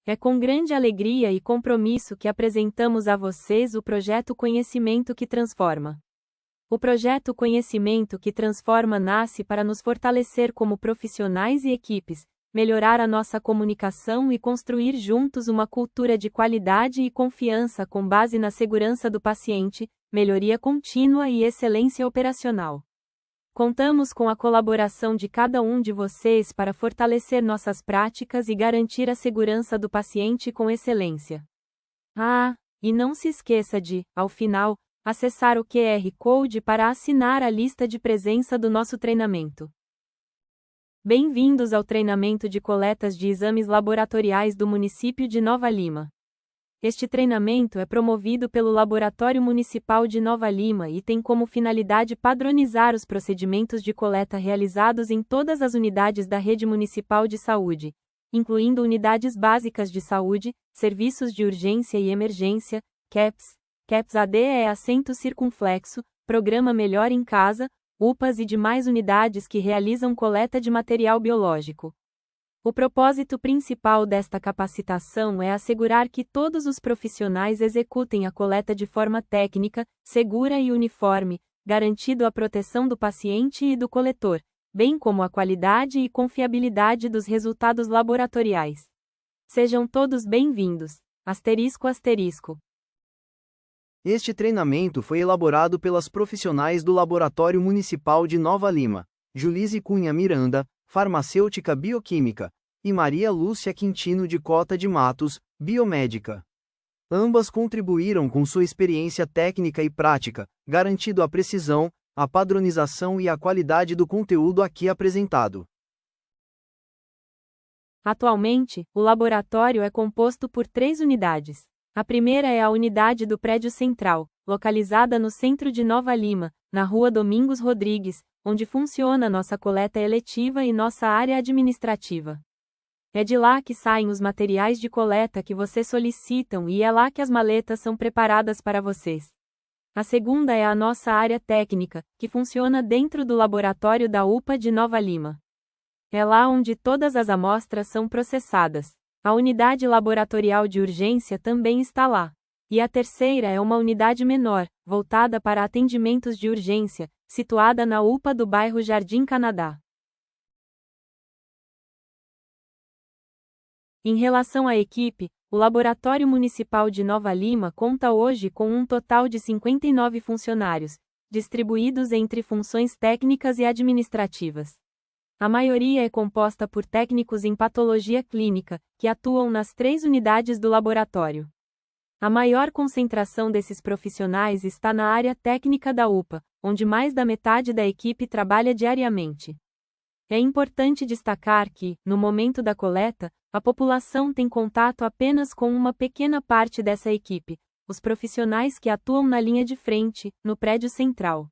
É com grande alegria e compromisso que apresentamos a vocês o projeto Conhecimento que Transforma. O projeto Conhecimento que Transforma nasce para nos fortalecer como profissionais e equipes, melhorar a nossa comunicação e construir juntos uma cultura de qualidade e confiança com base na segurança do paciente, melhoria contínua e excelência operacional. Contamos com a colaboração de cada um de vocês para fortalecer nossas práticas e garantir a segurança do paciente com excelência. E não se esqueça de, ao final, acessar o QR Code para assinar a lista de presença do nosso treinamento. Bem-vindos ao treinamento de coletas de exames laboratoriais do município de Nova Lima. Este treinamento é promovido pelo Laboratório Municipal de Nova Lima e tem como finalidade padronizar os procedimentos de coleta realizados em todas as unidades da Rede Municipal de Saúde, incluindo unidades básicas de saúde, serviços de urgência e emergência, CAPS. CAPS-AD é acento circunflexo, Programa Melhor em Casa, UPAs e demais unidades que realizam coleta de material biológico. O propósito principal desta capacitação é assegurar que todos os profissionais executem a coleta de forma técnica, segura e uniforme, garantindo a proteção do paciente e do coletor, bem como a qualidade e confiabilidade dos resultados laboratoriais. Sejam todos bem-vindos. ***. Este treinamento foi elaborado pelas profissionais do Laboratório Municipal de Nova Lima, Julise Cunha Miranda, farmacêutica bioquímica, e Maria Lúcia Quintino de Cota de Matos, biomédica. Ambas contribuíram com sua experiência técnica e prática, garantindo a precisão, a padronização e a qualidade do conteúdo aqui apresentado. Atualmente, o laboratório é composto por 3 unidades. A primeira é a unidade do Prédio Central, localizada no centro de Nova Lima, na Rua Domingos Rodrigues, onde funciona nossa coleta eletiva e nossa área administrativa. É de lá que saem os materiais de coleta que vocês solicitam e é lá que as maletas são preparadas para vocês. A segunda é a nossa área técnica, que funciona dentro do laboratório da UPA de Nova Lima. É lá onde todas as amostras são processadas. A unidade laboratorial de urgência também está lá. E a terceira é uma unidade menor, voltada para atendimentos de urgência, situada na UPA do bairro Jardim Canadá. Em relação à equipe, o Laboratório Municipal de Nova Lima conta hoje com um total de 59 funcionários, distribuídos entre funções técnicas e administrativas. A maioria é composta por técnicos em patologia clínica, que atuam nas 3 unidades do laboratório. A maior concentração desses profissionais está na área técnica da UPA, onde mais da metade da equipe trabalha diariamente. É importante destacar que, no momento da coleta, a população tem contato apenas com uma pequena parte dessa equipe, os profissionais que atuam na linha de frente, no prédio central.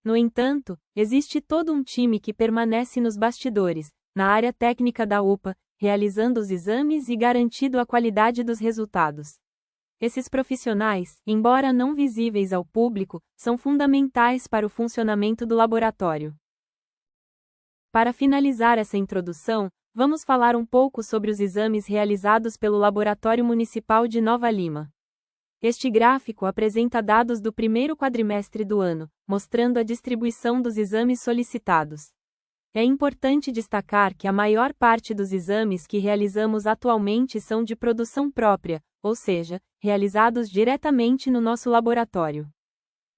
No entanto, existe todo um time que permanece nos bastidores, na área técnica da UPA, realizando os exames e garantindo a qualidade dos resultados. Esses profissionais, embora não visíveis ao público, são fundamentais para o funcionamento do laboratório. Para finalizar essa introdução, vamos falar um pouco sobre os exames realizados pelo Laboratório Municipal de Nova Lima. Este gráfico apresenta dados do primeiro quadrimestre do ano, mostrando a distribuição dos exames solicitados. É importante destacar que a maior parte dos exames que realizamos atualmente são de produção própria, ou seja, realizados diretamente no nosso laboratório.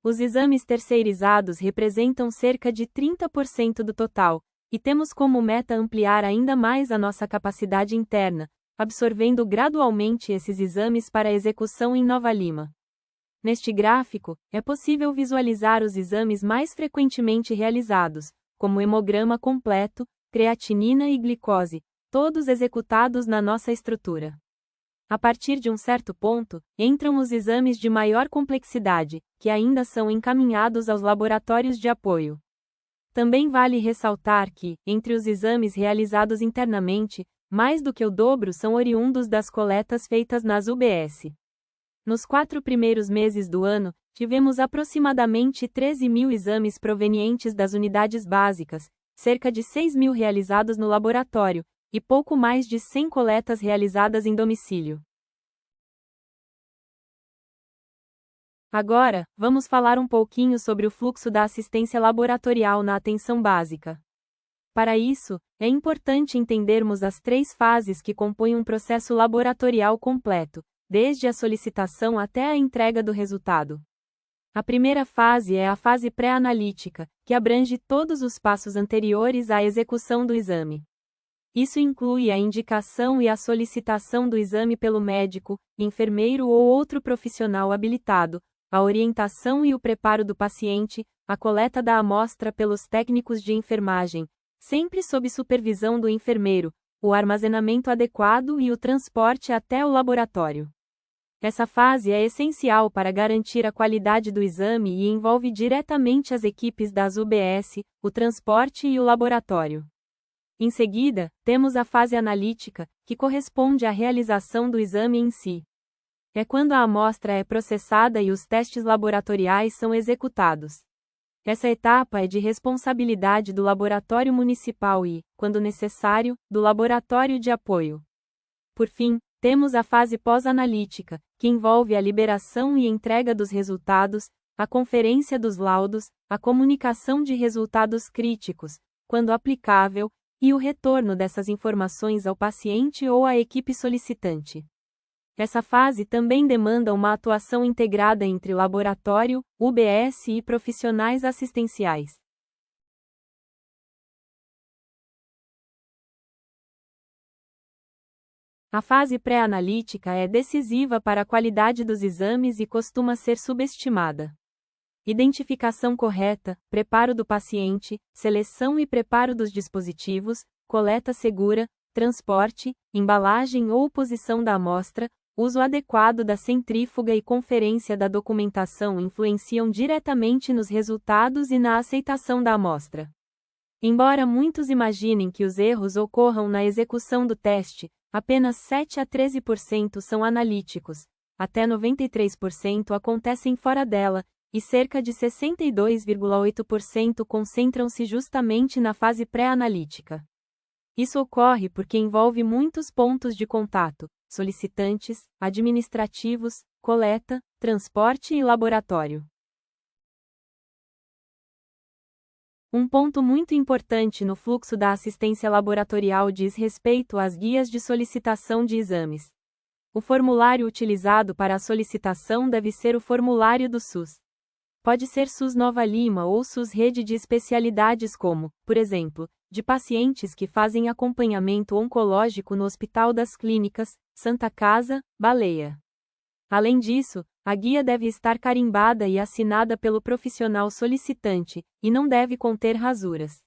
Os exames terceirizados representam cerca de 30% do total, e temos como meta ampliar ainda mais a nossa capacidade interna, absorvendo gradualmente esses exames para execução em Nova Lima. Neste gráfico, é possível visualizar os exames mais frequentemente realizados, como hemograma completo, creatinina e glicose, todos executados na nossa estrutura. A partir de um certo ponto, entram os exames de maior complexidade, que ainda são encaminhados aos laboratórios de apoio. Também vale ressaltar que, entre os exames realizados internamente, mais do que o dobro são oriundos das coletas feitas nas UBS. Nos 4 primeiros meses do ano, tivemos aproximadamente 13.000 exames provenientes das unidades básicas, cerca de 6.000 realizados no laboratório, e pouco mais de 100 coletas realizadas em domicílio. Agora, vamos falar um pouquinho sobre o fluxo da assistência laboratorial na atenção básica. Para isso, é importante entendermos as 3 fases que compõem um processo laboratorial completo, desde a solicitação até a entrega do resultado. A primeira fase é a fase pré-analítica, que abrange todos os passos anteriores à execução do exame. Isso inclui a indicação e a solicitação do exame pelo médico, enfermeiro ou outro profissional habilitado, a orientação e o preparo do paciente, a coleta da amostra pelos técnicos de enfermagem, sempre sob supervisão do enfermeiro, o armazenamento adequado e o transporte até o laboratório. Essa fase é essencial para garantir a qualidade do exame e envolve diretamente as equipes das UBS, o transporte e o laboratório. Em seguida, temos a fase analítica, que corresponde à realização do exame em si. É quando a amostra é processada e os testes laboratoriais são executados. Essa etapa é de responsabilidade do laboratório municipal e, quando necessário, do laboratório de apoio. Por fim, temos a fase pós-analítica, que envolve a liberação e entrega dos resultados, a conferência dos laudos, a comunicação de resultados críticos, quando aplicável, e o retorno dessas informações ao paciente ou à equipe solicitante. Essa fase também demanda uma atuação integrada entre laboratório, UBS e profissionais assistenciais. A fase pré-analítica é decisiva para a qualidade dos exames e costuma ser subestimada. Identificação correta, preparo do paciente, seleção e preparo dos dispositivos, coleta segura, transporte, embalagem ou posição da amostra, uso adequado da centrífuga e conferência da documentação influenciam diretamente nos resultados e na aceitação da amostra. Embora muitos imaginem que os erros ocorram na execução do teste, apenas 7 a 13% são analíticos, até 93% acontecem fora dela, e cerca de 62,8% concentram-se justamente na fase pré-analítica. Isso ocorre porque envolve muitos pontos de contato: solicitantes, administrativos, coleta, transporte e laboratório. Um ponto muito importante no fluxo da assistência laboratorial diz respeito às guias de solicitação de exames. O formulário utilizado para a solicitação deve ser o formulário do SUS. Pode ser SUS Nova Lima ou SUS Rede de especialidades como, por exemplo, de pacientes que fazem acompanhamento oncológico no Hospital das Clínicas, Santa Casa, Baleia. Além disso, a guia deve estar carimbada e assinada pelo profissional solicitante, e não deve conter rasuras.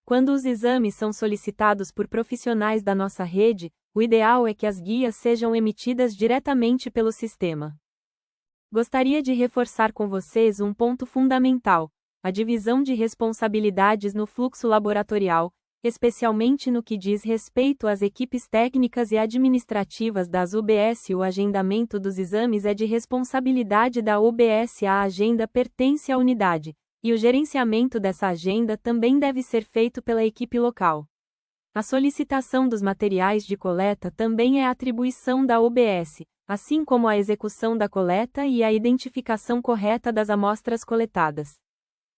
Quando os exames são solicitados por profissionais da nossa rede, o ideal é que as guias sejam emitidas diretamente pelo sistema. Gostaria de reforçar com vocês um ponto fundamental: a divisão de responsabilidades no fluxo laboratorial, especialmente no que diz respeito às equipes técnicas e administrativas das UBS. O agendamento dos exames é de responsabilidade da UBS, a agenda pertence à unidade, e o gerenciamento dessa agenda também deve ser feito pela equipe local. A solicitação dos materiais de coleta também é atribuição da UBS, assim como a execução da coleta e a identificação correta das amostras coletadas.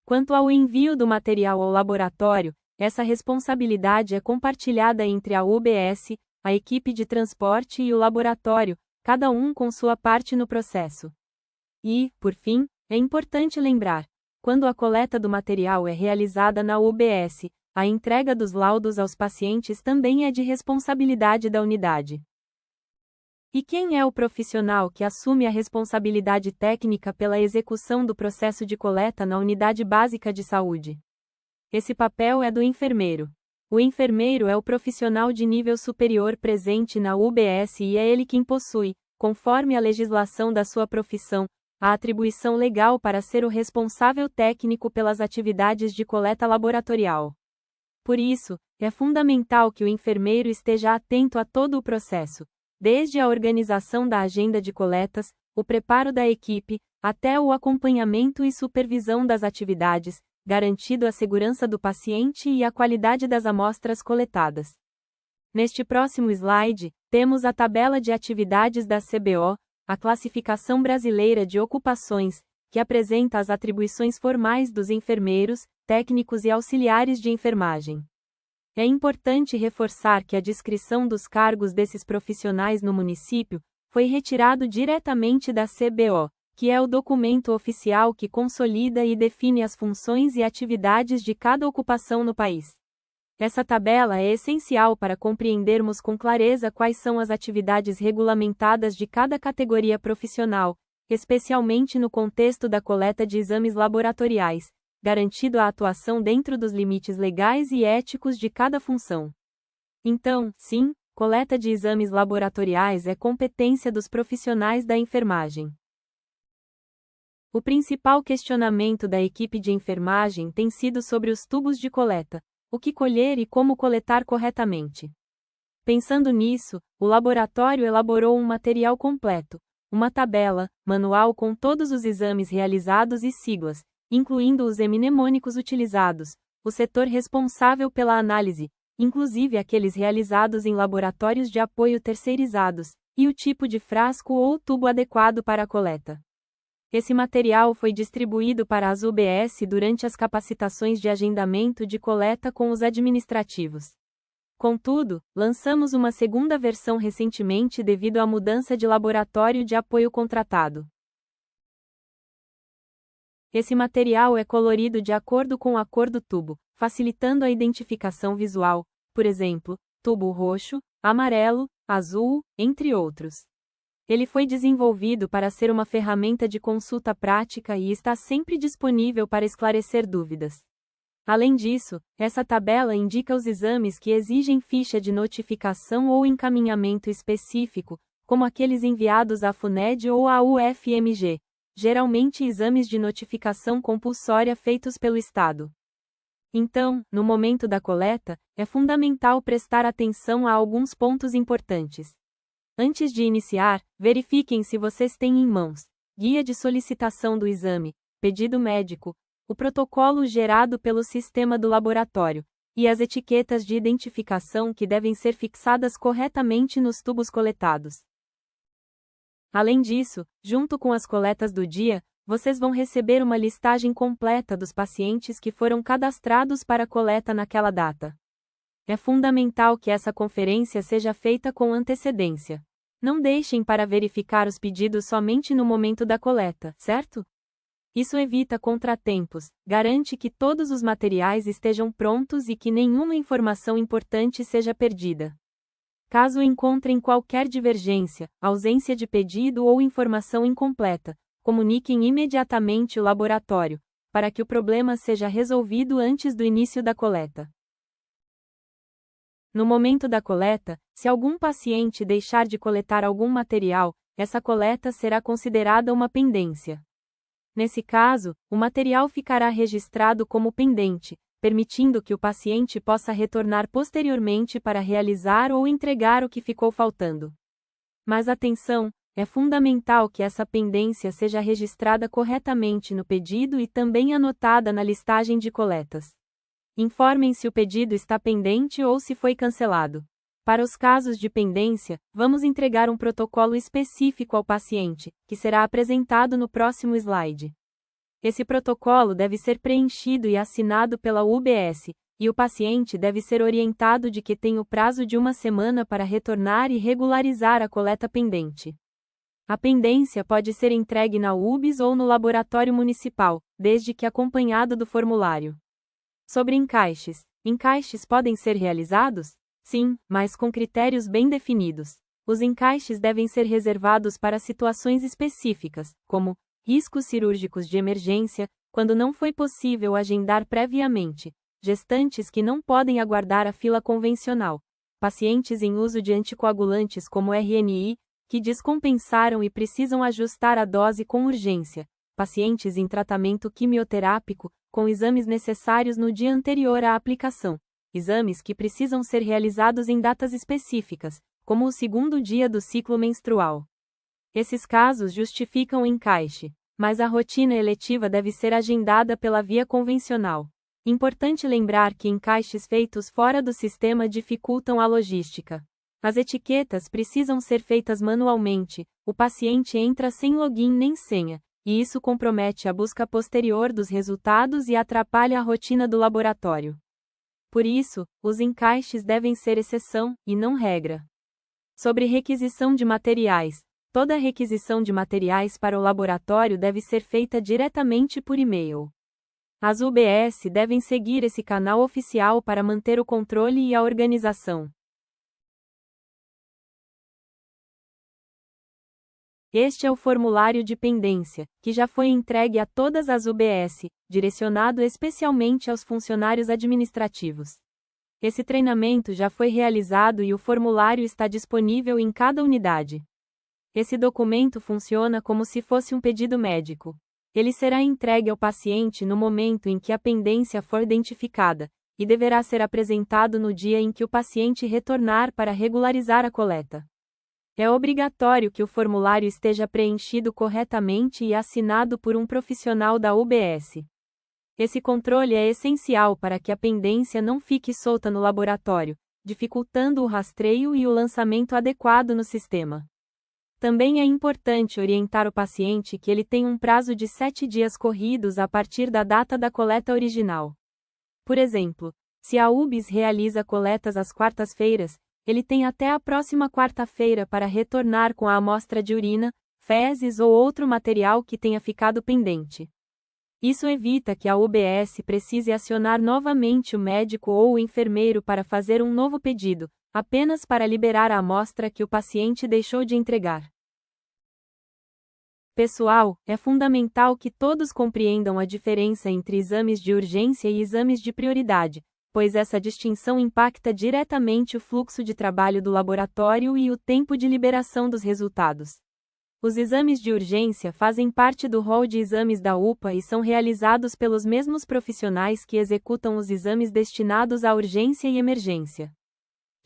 Quanto ao envio do material ao laboratório, essa responsabilidade é compartilhada entre a UBS, a equipe de transporte e o laboratório, cada um com sua parte no processo. E, por fim, é importante lembrar: quando a coleta do material é realizada na UBS, a entrega dos laudos aos pacientes também é de responsabilidade da unidade. E quem é o profissional que assume a responsabilidade técnica pela execução do processo de coleta na unidade básica de saúde? Esse papel é do enfermeiro. O enfermeiro é o profissional de nível superior presente na UBS e é ele quem possui, conforme a legislação da sua profissão, a atribuição legal para ser o responsável técnico pelas atividades de coleta laboratorial. Por isso, é fundamental que o enfermeiro esteja atento a todo o processo, desde a organização da agenda de coletas, o preparo da equipe, até o acompanhamento e supervisão das atividades, garantindo a segurança do paciente e a qualidade das amostras coletadas. Neste próximo slide, temos a tabela de atividades da CBO, a Classificação Brasileira de Ocupações, que apresenta as atribuições formais dos enfermeiros, técnicos e auxiliares de enfermagem. É importante reforçar que a descrição dos cargos desses profissionais no município foi retirado diretamente da CBO, que é o documento oficial que consolida e define as funções e atividades de cada ocupação no país. Essa tabela é essencial para compreendermos com clareza quais são as atividades regulamentadas de cada categoria profissional, especialmente no contexto da coleta de exames laboratoriais, garantindo a atuação dentro dos limites legais e éticos de cada função. Então, sim, coleta de exames laboratoriais é competência dos profissionais da enfermagem. O principal questionamento da equipe de enfermagem tem sido sobre os tubos de coleta, o que colher e como coletar corretamente. Pensando nisso, o laboratório elaborou um material completo, uma tabela, manual com todos os exames realizados e siglas, incluindo os mnemônicos utilizados, o setor responsável pela análise, inclusive aqueles realizados em laboratórios de apoio terceirizados, e o tipo de frasco ou tubo adequado para a coleta. Esse material foi distribuído para as UBS durante as capacitações de agendamento de coleta com os administrativos. Contudo, lançamos uma segunda versão recentemente devido à mudança de laboratório de apoio contratado. Esse material é colorido de acordo com a cor do tubo, facilitando a identificação visual, por exemplo, tubo roxo, amarelo, azul, entre outros. Ele foi desenvolvido para ser uma ferramenta de consulta prática e está sempre disponível para esclarecer dúvidas. Além disso, essa tabela indica os exames que exigem ficha de notificação ou encaminhamento específico, como aqueles enviados à FUNED ou à UFMG, geralmente exames de notificação compulsória feitos pelo Estado. Então, no momento da coleta, é fundamental prestar atenção a alguns pontos importantes. Antes de iniciar, verifiquem se vocês têm em mãos guia de solicitação do exame, pedido médico, o protocolo gerado pelo sistema do laboratório, e as etiquetas de identificação que devem ser fixadas corretamente nos tubos coletados. Além disso, junto com as coletas do dia, vocês vão receber uma listagem completa dos pacientes que foram cadastrados para a coleta naquela data. É fundamental que essa conferência seja feita com antecedência. Não deixem para verificar os pedidos somente no momento da coleta, certo? Isso evita contratempos, garante que todos os materiais estejam prontos e que nenhuma informação importante seja perdida. Caso encontrem qualquer divergência, ausência de pedido ou informação incompleta, comuniquem imediatamente o laboratório, para que o problema seja resolvido antes do início da coleta. No momento da coleta, se algum paciente deixar de coletar algum material, essa coleta será considerada uma pendência. Nesse caso, o material ficará registrado como pendente, permitindo que o paciente possa retornar posteriormente para realizar ou entregar o que ficou faltando. Mas atenção, é fundamental que essa pendência seja registrada corretamente no pedido e também anotada na listagem de coletas. Informem se o pedido está pendente ou se foi cancelado. Para os casos de pendência, vamos entregar um protocolo específico ao paciente, que será apresentado no próximo slide. Esse protocolo deve ser preenchido e assinado pela UBS, e o paciente deve ser orientado de que tem o prazo de 1 semana para retornar e regularizar a coleta pendente. A pendência pode ser entregue na UBS ou no laboratório municipal, desde que acompanhado do formulário. Sobre encaixes. Encaixes podem ser realizados? Sim, mas com critérios bem definidos. Os encaixes devem ser reservados para situações específicas, como riscos cirúrgicos de emergência, quando não foi possível agendar previamente, gestantes que não podem aguardar a fila convencional, pacientes em uso de anticoagulantes como RNI, que descompensaram e precisam ajustar a dose com urgência, pacientes em tratamento quimioterápico, com exames necessários no dia anterior à aplicação, exames que precisam ser realizados em datas específicas, como o segundo dia do ciclo menstrual. Esses casos justificam o encaixe, mas a rotina eletiva deve ser agendada pela via convencional. Importante lembrar que encaixes feitos fora do sistema dificultam a logística. As etiquetas precisam ser feitas manualmente, o paciente entra sem login nem senha, e isso compromete a busca posterior dos resultados e atrapalha a rotina do laboratório. Por isso, os encaixes devem ser exceção, e não regra. Sobre requisição de materiais. Toda requisição de materiais para o laboratório deve ser feita diretamente por e-mail. As UBS devem seguir esse canal oficial para manter o controle e a organização. Este é o formulário de pendência, que já foi entregue a todas as UBS, direcionado especialmente aos funcionários administrativos. Esse treinamento já foi realizado e o formulário está disponível em cada unidade. Esse documento funciona como se fosse um pedido médico. Ele será entregue ao paciente no momento em que a pendência for identificada, e deverá ser apresentado no dia em que o paciente retornar para regularizar a coleta. É obrigatório que o formulário esteja preenchido corretamente e assinado por um profissional da UBS. Esse controle é essencial para que a pendência não fique solta no laboratório, dificultando o rastreio e o lançamento adequado no sistema. Também é importante orientar o paciente que ele tem um prazo de 7 dias corridos a partir da data da coleta original. Por exemplo, se a UBS realiza coletas às quartas-feiras, ele tem até a próxima quarta-feira para retornar com a amostra de urina, fezes ou outro material que tenha ficado pendente. Isso evita que a UBS precise acionar novamente o médico ou o enfermeiro para fazer um novo pedido, apenas para liberar a amostra que o paciente deixou de entregar. Pessoal, é fundamental que todos compreendam a diferença entre exames de urgência e exames de prioridade, pois essa distinção impacta diretamente o fluxo de trabalho do laboratório e o tempo de liberação dos resultados. Os exames de urgência fazem parte do rol de exames da UPA e são realizados pelos mesmos profissionais que executam os exames destinados à urgência e emergência.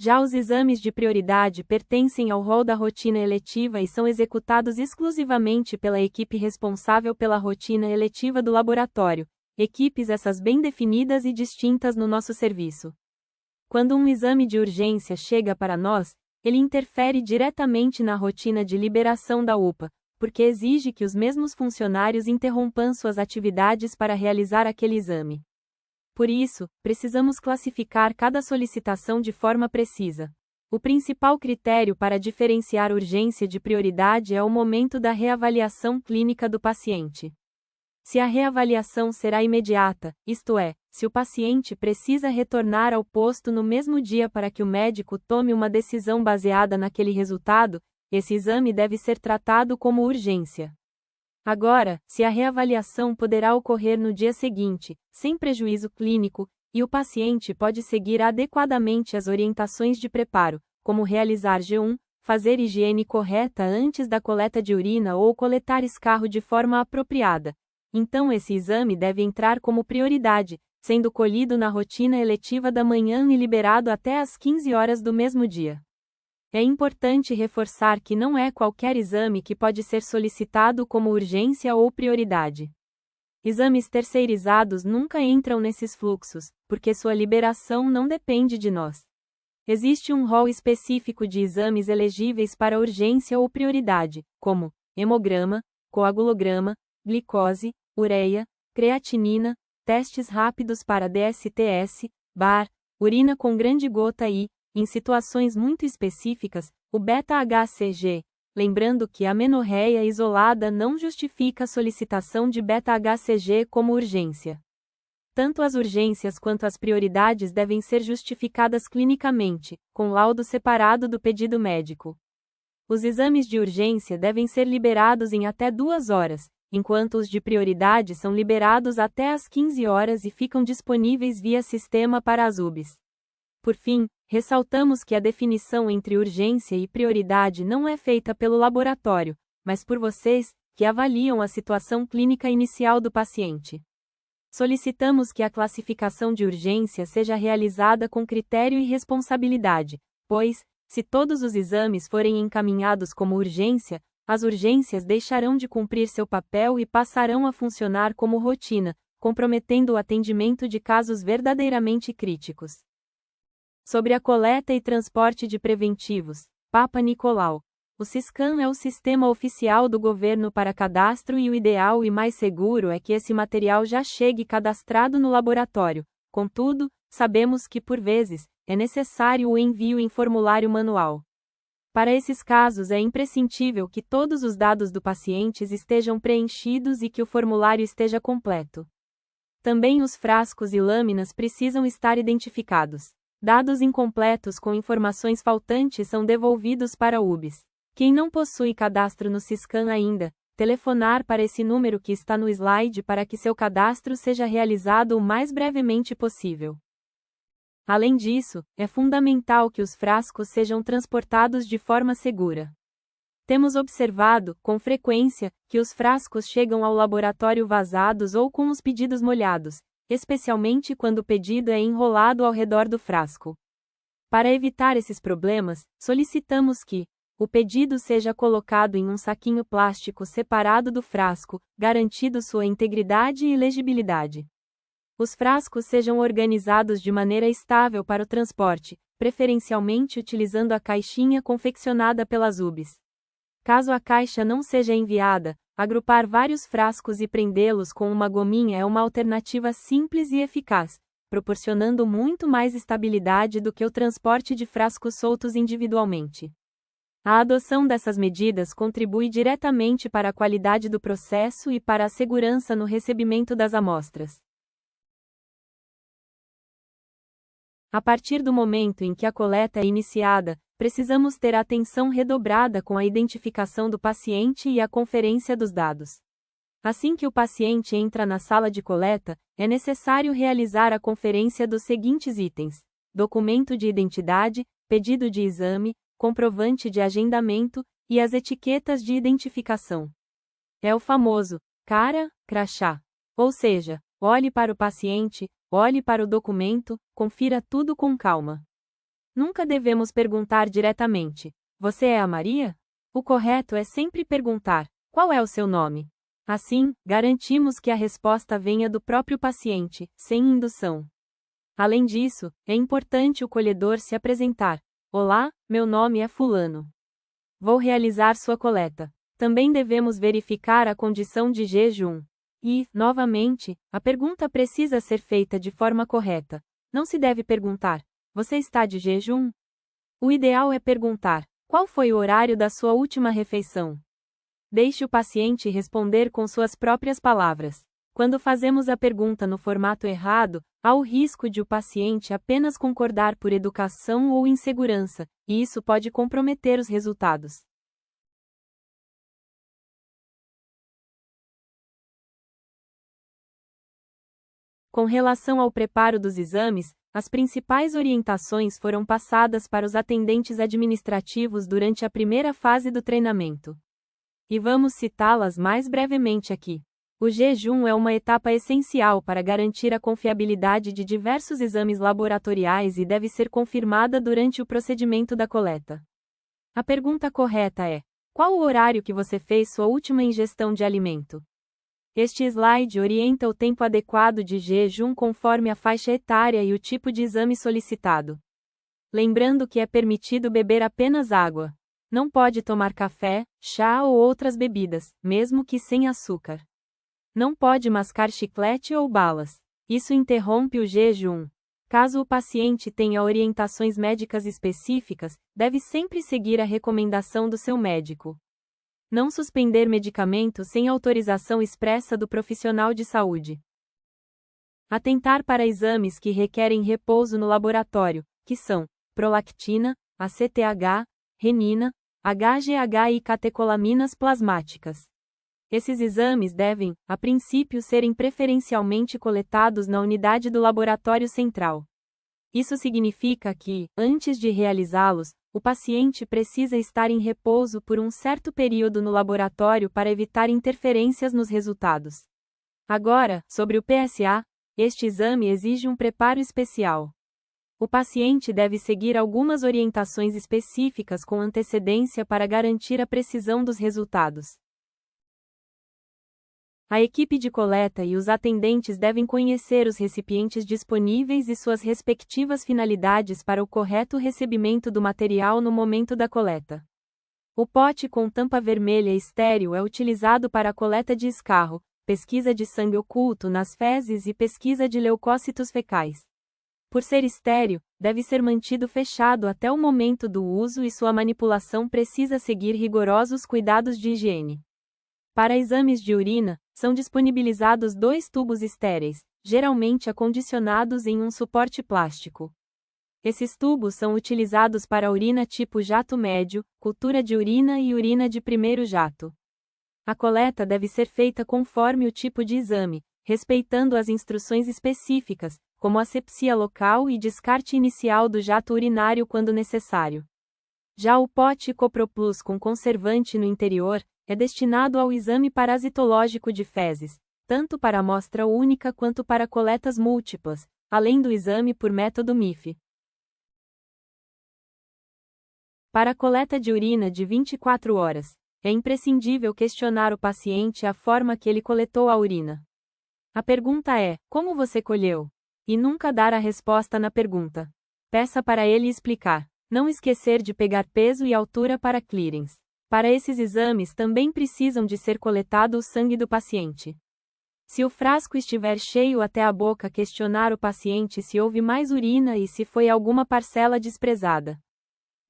Já os exames de prioridade pertencem ao rol da rotina eletiva e são executados exclusivamente pela equipe responsável pela rotina eletiva do laboratório, equipes essas bem definidas e distintas no nosso serviço. Quando um exame de urgência chega para nós, ele interfere diretamente na rotina de liberação da UPA, porque exige que os mesmos funcionários interrompam suas atividades para realizar aquele exame. Por isso, precisamos classificar cada solicitação de forma precisa. O principal critério para diferenciar urgência de prioridade é o momento da reavaliação clínica do paciente. Se a reavaliação será imediata, isto é, se o paciente precisa retornar ao posto no mesmo dia para que o médico tome uma decisão baseada naquele resultado, esse exame deve ser tratado como urgência. Agora, se a reavaliação poderá ocorrer no dia seguinte, sem prejuízo clínico, e o paciente pode seguir adequadamente as orientações de preparo, como realizar jejum, fazer higiene correta antes da coleta de urina ou coletar escarro de forma apropriada, então esse exame deve entrar como prioridade, sendo colhido na rotina eletiva da manhã e liberado até às 15 horas do mesmo dia. É importante reforçar que não é qualquer exame que pode ser solicitado como urgência ou prioridade. Exames terceirizados nunca entram nesses fluxos, porque sua liberação não depende de nós. Existe um rol específico de exames elegíveis para urgência ou prioridade, como hemograma, coagulograma, glicose, ureia, creatinina, testes rápidos para DSTS, BAR, urina com grande gota e, em situações muito específicas, o beta-HCG, lembrando que a menorreia isolada não justifica a solicitação de beta-HCG como urgência. Tanto as urgências quanto as prioridades devem ser justificadas clinicamente, com laudo separado do pedido médico. Os exames de urgência devem ser liberados em até 2 horas, enquanto os de prioridade são liberados até às 15 horas e ficam disponíveis via sistema para as UBS. Por fim, ressaltamos que a definição entre urgência e prioridade não é feita pelo laboratório, mas por vocês, que avaliam a situação clínica inicial do paciente. Solicitamos que a classificação de urgência seja realizada com critério e responsabilidade, pois, se todos os exames forem encaminhados como urgência, as urgências deixarão de cumprir seu papel e passarão a funcionar como rotina, comprometendo o atendimento de casos verdadeiramente críticos. Sobre a coleta e transporte de preventivos, Papa Nicolau. O Siscam é o sistema oficial do governo para cadastro e o ideal e mais seguro é que esse material já chegue cadastrado no laboratório. Contudo, sabemos que, por vezes, é necessário o envio em formulário manual. Para esses casos é imprescindível que todos os dados do paciente estejam preenchidos e que o formulário esteja completo. Também os frascos e lâminas precisam estar identificados. Dados incompletos com informações faltantes são devolvidos para o UBS. Quem não possui cadastro no Siscam ainda, telefonar para esse número que está no slide para que seu cadastro seja realizado o mais brevemente possível. Além disso, é fundamental que os frascos sejam transportados de forma segura. Temos observado, com frequência, que os frascos chegam ao laboratório vazados ou com os pedidos molhados, especialmente quando o pedido é enrolado ao redor do frasco. Para evitar esses problemas, solicitamos que o pedido seja colocado em um saquinho plástico separado do frasco, garantindo sua integridade e legibilidade. Os frascos sejam organizados de maneira estável para o transporte, preferencialmente utilizando a caixinha confeccionada pelas UBS. Caso a caixa não seja enviada, agrupar vários frascos e prendê-los com uma gominha é uma alternativa simples e eficaz, proporcionando muito mais estabilidade do que o transporte de frascos soltos individualmente. A adoção dessas medidas contribui diretamente para a qualidade do processo e para a segurança no recebimento das amostras. A partir do momento em que a coleta é iniciada, precisamos ter atenção redobrada com a identificação do paciente e a conferência dos dados. Assim que o paciente entra na sala de coleta, é necessário realizar a conferência dos seguintes itens: documento de identidade, pedido de exame, comprovante de agendamento e as etiquetas de identificação. É o famoso cara, crachá. Ou seja, olhe para o paciente, olhe para o documento, confira tudo com calma. Nunca devemos perguntar diretamente: você é a Maria? O correto é sempre perguntar: qual é o seu nome? Assim, garantimos que a resposta venha do próprio paciente, sem indução. Além disso, é importante o colhedor se apresentar: olá, meu nome é Fulano. Vou realizar sua coleta. Também devemos verificar a condição de jejum. E, novamente, a pergunta precisa ser feita de forma correta. Não se deve perguntar: você está de jejum? O ideal é perguntar: qual foi o horário da sua última refeição? Deixe o paciente responder com suas próprias palavras. Quando fazemos a pergunta no formato errado, há o risco de o paciente apenas concordar por educação ou insegurança, e isso pode comprometer os resultados. Com relação ao preparo dos exames, as principais orientações foram passadas para os atendentes administrativos durante a primeira fase do treinamento. E vamos citá-las mais brevemente aqui. O jejum é uma etapa essencial para garantir a confiabilidade de diversos exames laboratoriais e deve ser confirmada durante o procedimento da coleta. A pergunta correta é: qual o horário que você fez sua última ingestão de alimento? Este slide orienta o tempo adequado de jejum conforme a faixa etária e o tipo de exame solicitado. Lembrando que é permitido beber apenas água. Não pode tomar café, chá ou outras bebidas, mesmo que sem açúcar. Não pode mascar chiclete ou balas. Isso interrompe o jejum. Caso o paciente tenha orientações médicas específicas, deve sempre seguir a recomendação do seu médico. Não suspender medicamento sem autorização expressa do profissional de saúde. Atentar para exames que requerem repouso no laboratório, que são prolactina, ACTH, renina, HGH e catecolaminas plasmáticas. Esses exames devem, a princípio, serem preferencialmente coletados na unidade do laboratório central. Isso significa que, antes de realizá-los, o paciente precisa estar em repouso por um certo período no laboratório para evitar interferências nos resultados. Agora, sobre o PSA, este exame exige um preparo especial. O paciente deve seguir algumas orientações específicas com antecedência para garantir a precisão dos resultados. A equipe de coleta e os atendentes devem conhecer os recipientes disponíveis e suas respectivas finalidades para o correto recebimento do material no momento da coleta. O pote com tampa vermelha estéril é utilizado para a coleta de escarro, pesquisa de sangue oculto nas fezes e pesquisa de leucócitos fecais. Por ser estéril, deve ser mantido fechado até o momento do uso e sua manipulação precisa seguir rigorosos cuidados de higiene. Para exames de urina, são disponibilizados 2 tubos estéreis, geralmente acondicionados em um suporte plástico. Esses tubos são utilizados para urina tipo jato médio, cultura de urina e urina de primeiro jato. A coleta deve ser feita conforme o tipo de exame, respeitando as instruções específicas, como asepsia local e descarte inicial do jato urinário quando necessário. Já o pote Coproplus com conservante no interior, é destinado ao exame parasitológico de fezes, tanto para amostra única quanto para coletas múltiplas, além do exame por método MIF. Para a coleta de urina de 24 horas, é imprescindível questionar o paciente a forma que ele coletou a urina. A pergunta é: como você colheu? E nunca dar a resposta na pergunta. Peça para ele explicar. Não esquecer de pegar peso e altura para clearance. Para esses exames também precisam de ser coletado o sangue do paciente. Se o frasco estiver cheio até a boca, questionar o paciente se houve mais urina e se foi alguma parcela desprezada.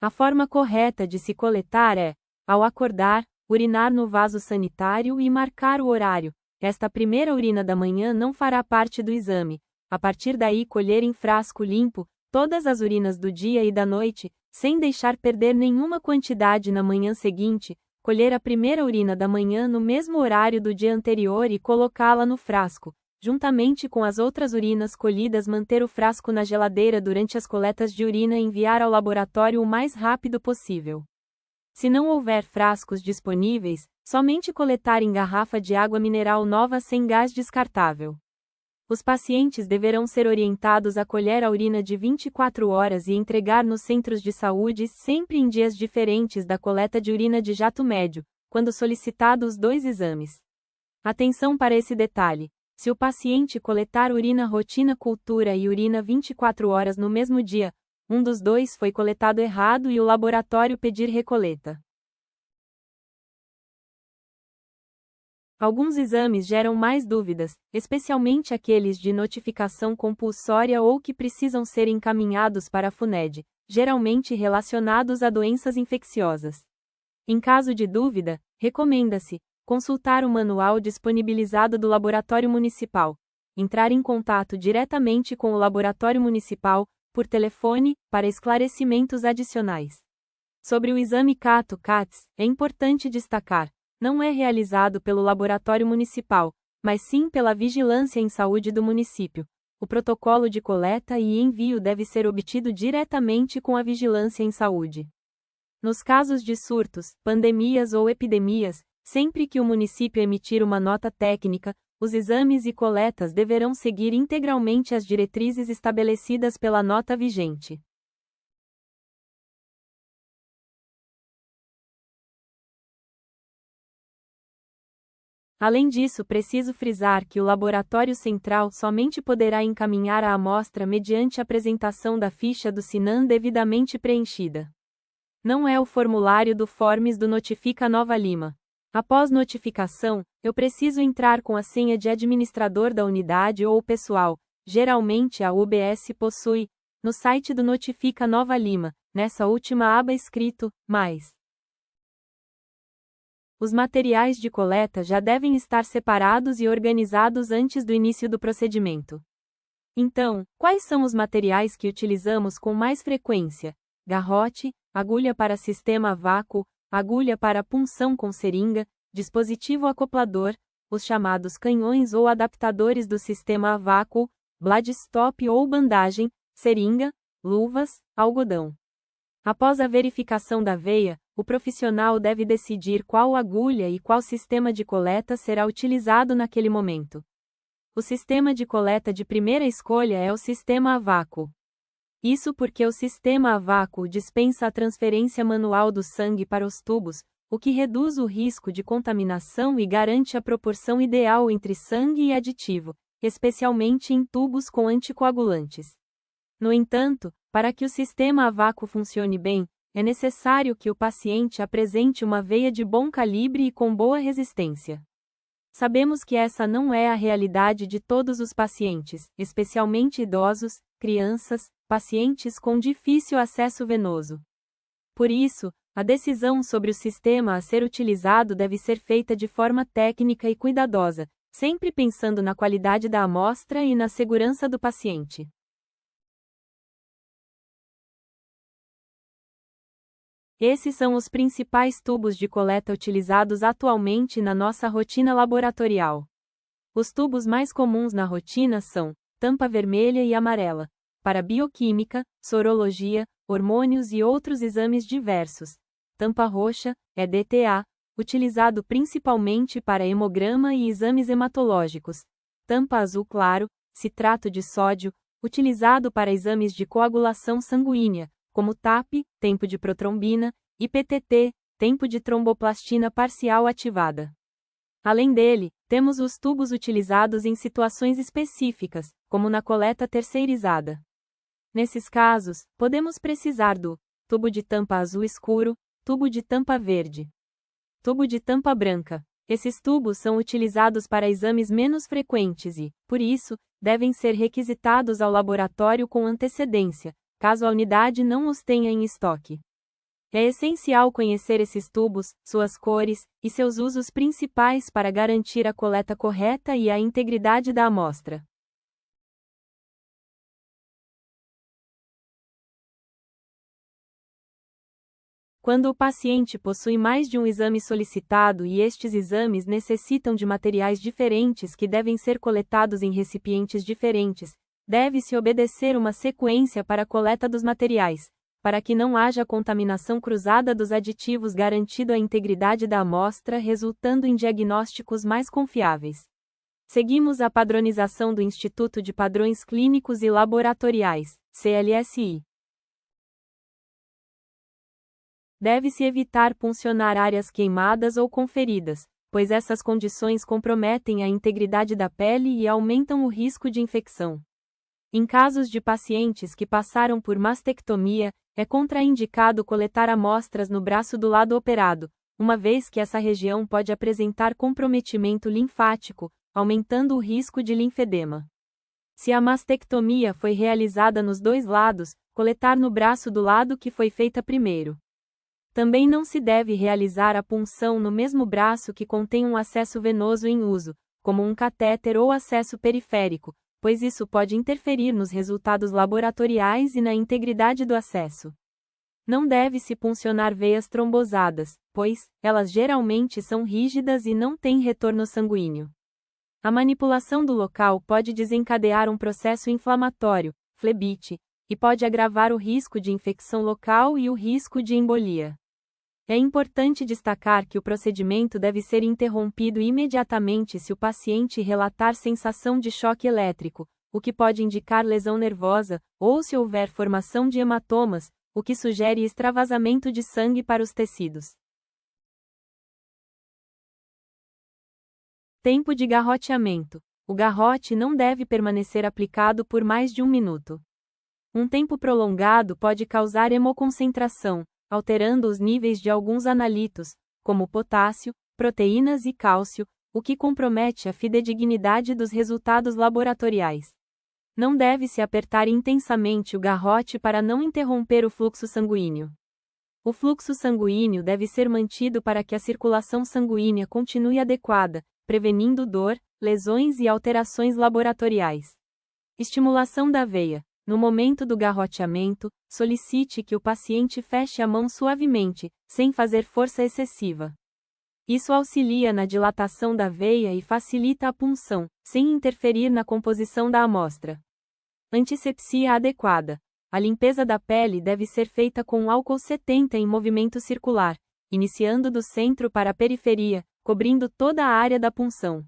A forma correta de se coletar é, ao acordar, urinar no vaso sanitário e marcar o horário. Esta primeira urina da manhã não fará parte do exame. A partir daí, colher em frasco limpo todas as urinas do dia e da noite, sem deixar perder nenhuma quantidade na manhã seguinte, colher a primeira urina da manhã no mesmo horário do dia anterior e colocá-la no frasco, juntamente com as outras urinas colhidas, manter o frasco na geladeira durante as coletas de urina e enviar ao laboratório o mais rápido possível. Se não houver frascos disponíveis, somente coletar em garrafa de água mineral nova sem gás descartável. Os pacientes deverão ser orientados a colher a urina de 24 horas e entregar nos centros de saúde sempre em dias diferentes da coleta de urina de jato médio, quando solicitado os 2 exames. Atenção para esse detalhe: se o paciente coletar urina rotina cultura e urina 24 horas no mesmo dia, um dos 2 foi coletado errado e o laboratório pedir recoleta. Alguns exames geram mais dúvidas, especialmente aqueles de notificação compulsória ou que precisam ser encaminhados para a FUNED, geralmente relacionados a doenças infecciosas. Em caso de dúvida, recomenda-se consultar o manual disponibilizado do Laboratório Municipal, entrar em contato diretamente com o Laboratório Municipal, por telefone, para esclarecimentos adicionais. Sobre o exame CATO-CATS, é importante destacar: não é realizado pelo Laboratório Municipal, mas sim pela Vigilância em Saúde do município. O protocolo de coleta e envio deve ser obtido diretamente com a Vigilância em Saúde. Nos casos de surtos, pandemias ou epidemias, sempre que o município emitir uma nota técnica, os exames e coletas deverão seguir integralmente as diretrizes estabelecidas pela nota vigente. Além disso, preciso frisar que o Laboratório Central somente poderá encaminhar a amostra mediante apresentação da ficha do SINAM devidamente preenchida. Não é o formulário do Forms do Notifica Nova Lima. Após notificação, eu preciso entrar com a senha de administrador da unidade ou pessoal, geralmente a UBS possui, no site do Notifica Nova Lima, nessa última aba escrito "Mais". Os materiais de coleta já devem estar separados e organizados antes do início do procedimento. Então, quais são os materiais que utilizamos com mais frequência? Garrote, agulha para sistema a vácuo, agulha para punção com seringa, dispositivo acoplador, os chamados canhões ou adaptadores do sistema a vácuo, bladstop ou bandagem, seringa, luvas, algodão. Após a verificação da veia, o profissional deve decidir qual agulha e qual sistema de coleta será utilizado naquele momento. O sistema de coleta de primeira escolha é o sistema a vácuo. Isso porque o sistema a vácuo dispensa a transferência manual do sangue para os tubos, o que reduz o risco de contaminação e garante a proporção ideal entre sangue e aditivo, especialmente em tubos com anticoagulantes. No entanto, para que o sistema a vácuo funcione bem, é necessário que o paciente apresente uma veia de bom calibre e com boa resistência. Sabemos que essa não é a realidade de todos os pacientes, especialmente idosos, crianças, pacientes com difícil acesso venoso. Por isso, a decisão sobre o sistema a ser utilizado deve ser feita de forma técnica e cuidadosa, sempre pensando na qualidade da amostra e na segurança do paciente. Esses são os principais tubos de coleta utilizados atualmente na nossa rotina laboratorial. Os tubos mais comuns na rotina são tampa vermelha e amarela, para bioquímica, sorologia, hormônios e outros exames diversos. Tampa roxa, EDTA, utilizado principalmente para hemograma e exames hematológicos. Tampa azul claro, citrato de sódio, utilizado para exames de coagulação sanguínea, como TAP, tempo de protrombina, e PTT, tempo de tromboplastina parcial ativada. Além dele, temos os tubos utilizados em situações específicas, como na coleta terceirizada. Nesses casos, podemos precisar do tubo de tampa azul escuro, tubo de tampa verde, tubo de tampa branca. Esses tubos são utilizados para exames menos frequentes e, por isso, devem ser requisitados ao laboratório com antecedência, caso a unidade não os tenha em estoque. É essencial conhecer esses tubos, suas cores e seus usos principais para garantir a coleta correta e a integridade da amostra. Quando o paciente possui mais de um exame solicitado e estes exames necessitam de materiais diferentes que devem ser coletados em recipientes diferentes, deve-se obedecer uma sequência para a coleta dos materiais, para que não haja contaminação cruzada dos aditivos, garantindo a integridade da amostra, resultando em diagnósticos mais confiáveis. Seguimos a padronização do Instituto de Padrões Clínicos e Laboratoriais, CLSI. Deve-se evitar puncionar áreas queimadas ou com feridas, pois essas condições comprometem a integridade da pele e aumentam o risco de infecção. Em casos de pacientes que passaram por mastectomia, é contraindicado coletar amostras no braço do lado operado, uma vez que essa região pode apresentar comprometimento linfático, aumentando o risco de linfedema. Se a mastectomia foi realizada nos dois lados, coletar no braço do lado que foi feita primeiro. Também não se deve realizar a punção no mesmo braço que contém um acesso venoso em uso, como um catéter ou acesso periférico, pois isso pode interferir nos resultados laboratoriais e na integridade do acesso. Não deve-se puncionar veias trombosadas, pois elas geralmente são rígidas e não têm retorno sanguíneo. A manipulação do local pode desencadear um processo inflamatório, flebite, e pode agravar o risco de infecção local e o risco de embolia. É importante destacar que o procedimento deve ser interrompido imediatamente se o paciente relatar sensação de choque elétrico, o que pode indicar lesão nervosa, ou se houver formação de hematomas, o que sugere extravasamento de sangue para os tecidos. Tempo de garroteamento. O garrote não deve permanecer aplicado por mais de 1 minuto. Um tempo prolongado pode causar hemoconcentração, alterando os níveis de alguns analitos, como potássio, proteínas e cálcio, o que compromete a fidedignidade dos resultados laboratoriais. Não deve-se apertar intensamente o garrote para não interromper o fluxo sanguíneo. O fluxo sanguíneo deve ser mantido para que a circulação sanguínea continue adequada, prevenindo dor, lesões e alterações laboratoriais. Estimulação da veia. No momento do garroteamento, solicite que o paciente feche a mão suavemente, sem fazer força excessiva. Isso auxilia na dilatação da veia e facilita a punção, sem interferir na composição da amostra. Antisepsia adequada. A limpeza da pele deve ser feita com álcool 70 em movimento circular, iniciando do centro para a periferia, cobrindo toda a área da punção.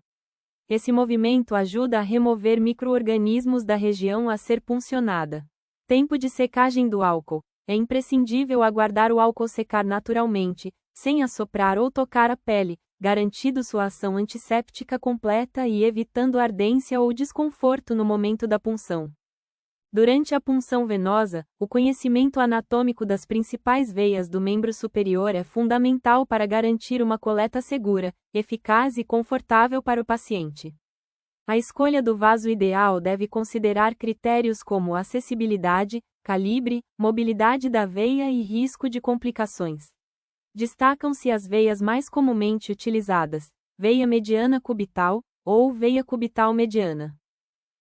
Esse movimento ajuda a remover micro-organismos da região a ser puncionada. Tempo de secagem do álcool. É imprescindível aguardar o álcool secar naturalmente, sem assoprar ou tocar a pele, garantindo sua ação antisséptica completa e evitando ardência ou desconforto no momento da punção. Durante a punção venosa, o conhecimento anatômico das principais veias do membro superior é fundamental para garantir uma coleta segura, eficaz e confortável para o paciente. A escolha do vaso ideal deve considerar critérios como acessibilidade, calibre, mobilidade da veia e risco de complicações. Destacam-se as veias mais comumente utilizadas: veia mediana cubital, ou veia cubital mediana.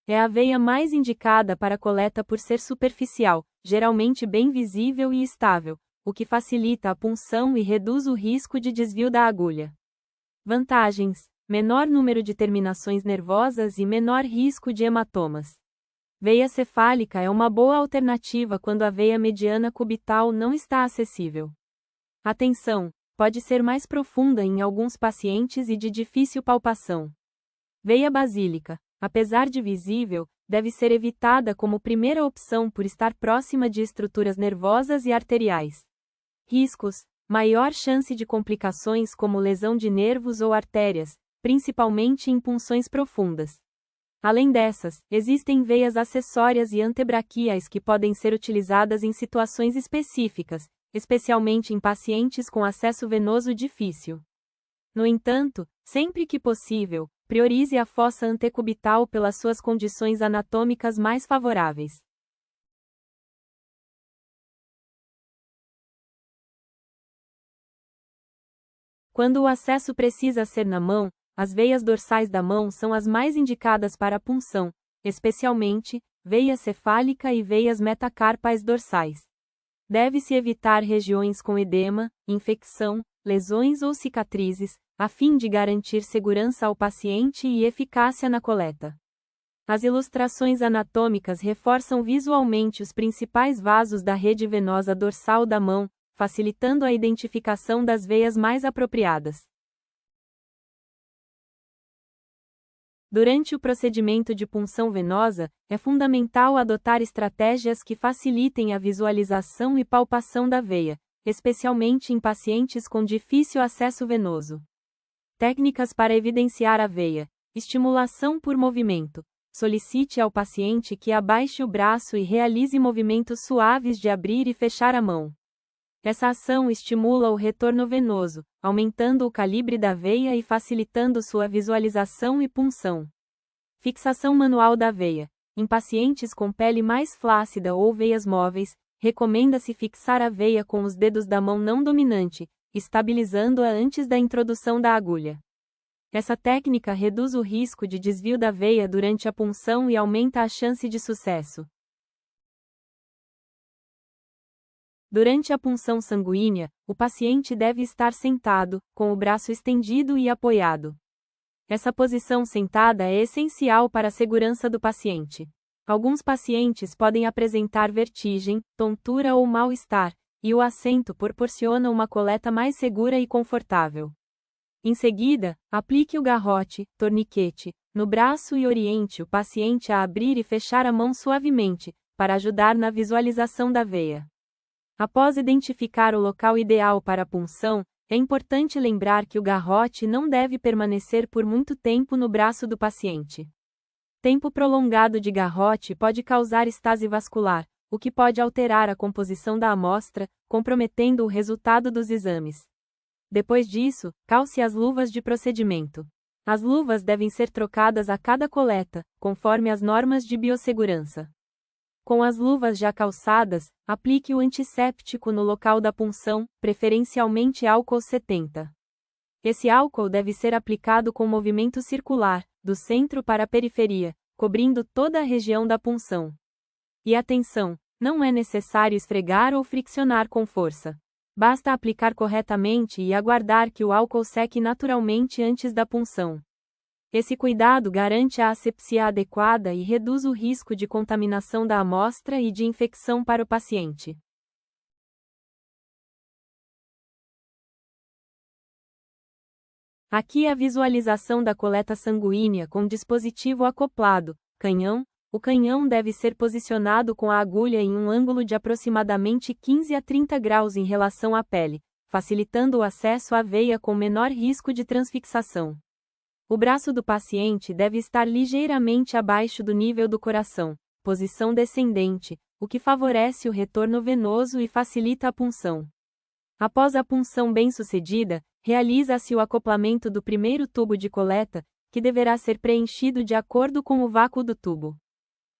É a veia mais indicada para coleta por ser superficial, geralmente bem visível e estável, o que facilita a punção e reduz o risco de desvio da agulha. Vantagens: menor número de terminações nervosas e menor risco de hematomas. Veia cefálica é uma boa alternativa quando a veia mediana cubital não está acessível. Atenção: pode ser mais profunda em alguns pacientes e de difícil palpação. Veia basílica, apesar de visível, deve ser evitada como primeira opção por estar próxima de estruturas nervosas e arteriais. Riscos: maior chance de complicações como lesão de nervos ou artérias, principalmente em punções profundas. Além dessas, existem veias acessórias e antebraquiais que podem ser utilizadas em situações específicas, especialmente em pacientes com acesso venoso difícil. No entanto, sempre que possível, priorize a fossa antecubital pelas suas condições anatômicas mais favoráveis. Quando o acesso precisa ser na mão, as veias dorsais da mão são as mais indicadas para a punção, especialmente veia cefálica e veias metacarpais dorsais. Deve-se evitar regiões com edema, infecção, lesões ou cicatrizes, a fim de garantir segurança ao paciente e eficácia na coleta. As ilustrações anatômicas reforçam visualmente os principais vasos da rede venosa dorsal da mão, facilitando a identificação das veias mais apropriadas. Durante o procedimento de punção venosa, é fundamental adotar estratégias que facilitem a visualização e palpação da veia, especialmente em pacientes com difícil acesso venoso. Técnicas para evidenciar a veia: estimulação por movimento. Solicite ao paciente que abaixe o braço e realize movimentos suaves de abrir e fechar a mão. Essa ação estimula o retorno venoso, aumentando o calibre da veia e facilitando sua visualização e punção. Fixação manual da veia. Em pacientes com pele mais flácida ou veias móveis, recomenda-se fixar a veia com os dedos da mão não dominante, estabilizando-a antes da introdução da agulha. Essa técnica reduz o risco de desvio da veia durante a punção e aumenta a chance de sucesso. Durante a punção sanguínea, o paciente deve estar sentado, com o braço estendido e apoiado. Essa posição sentada é essencial para a segurança do paciente. Alguns pacientes podem apresentar vertigem, tontura ou mal-estar, e o assento proporciona uma coleta mais segura e confortável. Em seguida, aplique o garrote, torniquete, no braço e oriente o paciente a abrir e fechar a mão suavemente, para ajudar na visualização da veia. Após identificar o local ideal para a punção, é importante lembrar que o garrote não deve permanecer por muito tempo no braço do paciente. Tempo prolongado de garrote pode causar estase vascular, o que pode alterar a composição da amostra, comprometendo o resultado dos exames. Depois disso, calce as luvas de procedimento. As luvas devem ser trocadas a cada coleta, conforme as normas de biossegurança. Com as luvas já calçadas, aplique o antisséptico no local da punção, preferencialmente álcool 70. Esse álcool deve ser aplicado com movimento circular, do centro para a periferia, cobrindo toda a região da punção. E atenção, não é necessário esfregar ou friccionar com força. Basta aplicar corretamente e aguardar que o álcool seque naturalmente antes da punção. Esse cuidado garante a asepsia adequada e reduz o risco de contaminação da amostra e de infecção para o paciente. Aqui a visualização da coleta sanguínea com dispositivo acoplado, canhão. O canhão deve ser posicionado com a agulha em um ângulo de aproximadamente 15 a 30 graus em relação à pele, facilitando o acesso à veia com menor risco de transfixação. O braço do paciente deve estar ligeiramente abaixo do nível do coração, posição descendente, o que favorece o retorno venoso e facilita a punção. Após a punção bem-sucedida, realiza-se o acoplamento do primeiro tubo de coleta, que deverá ser preenchido de acordo com o vácuo do tubo.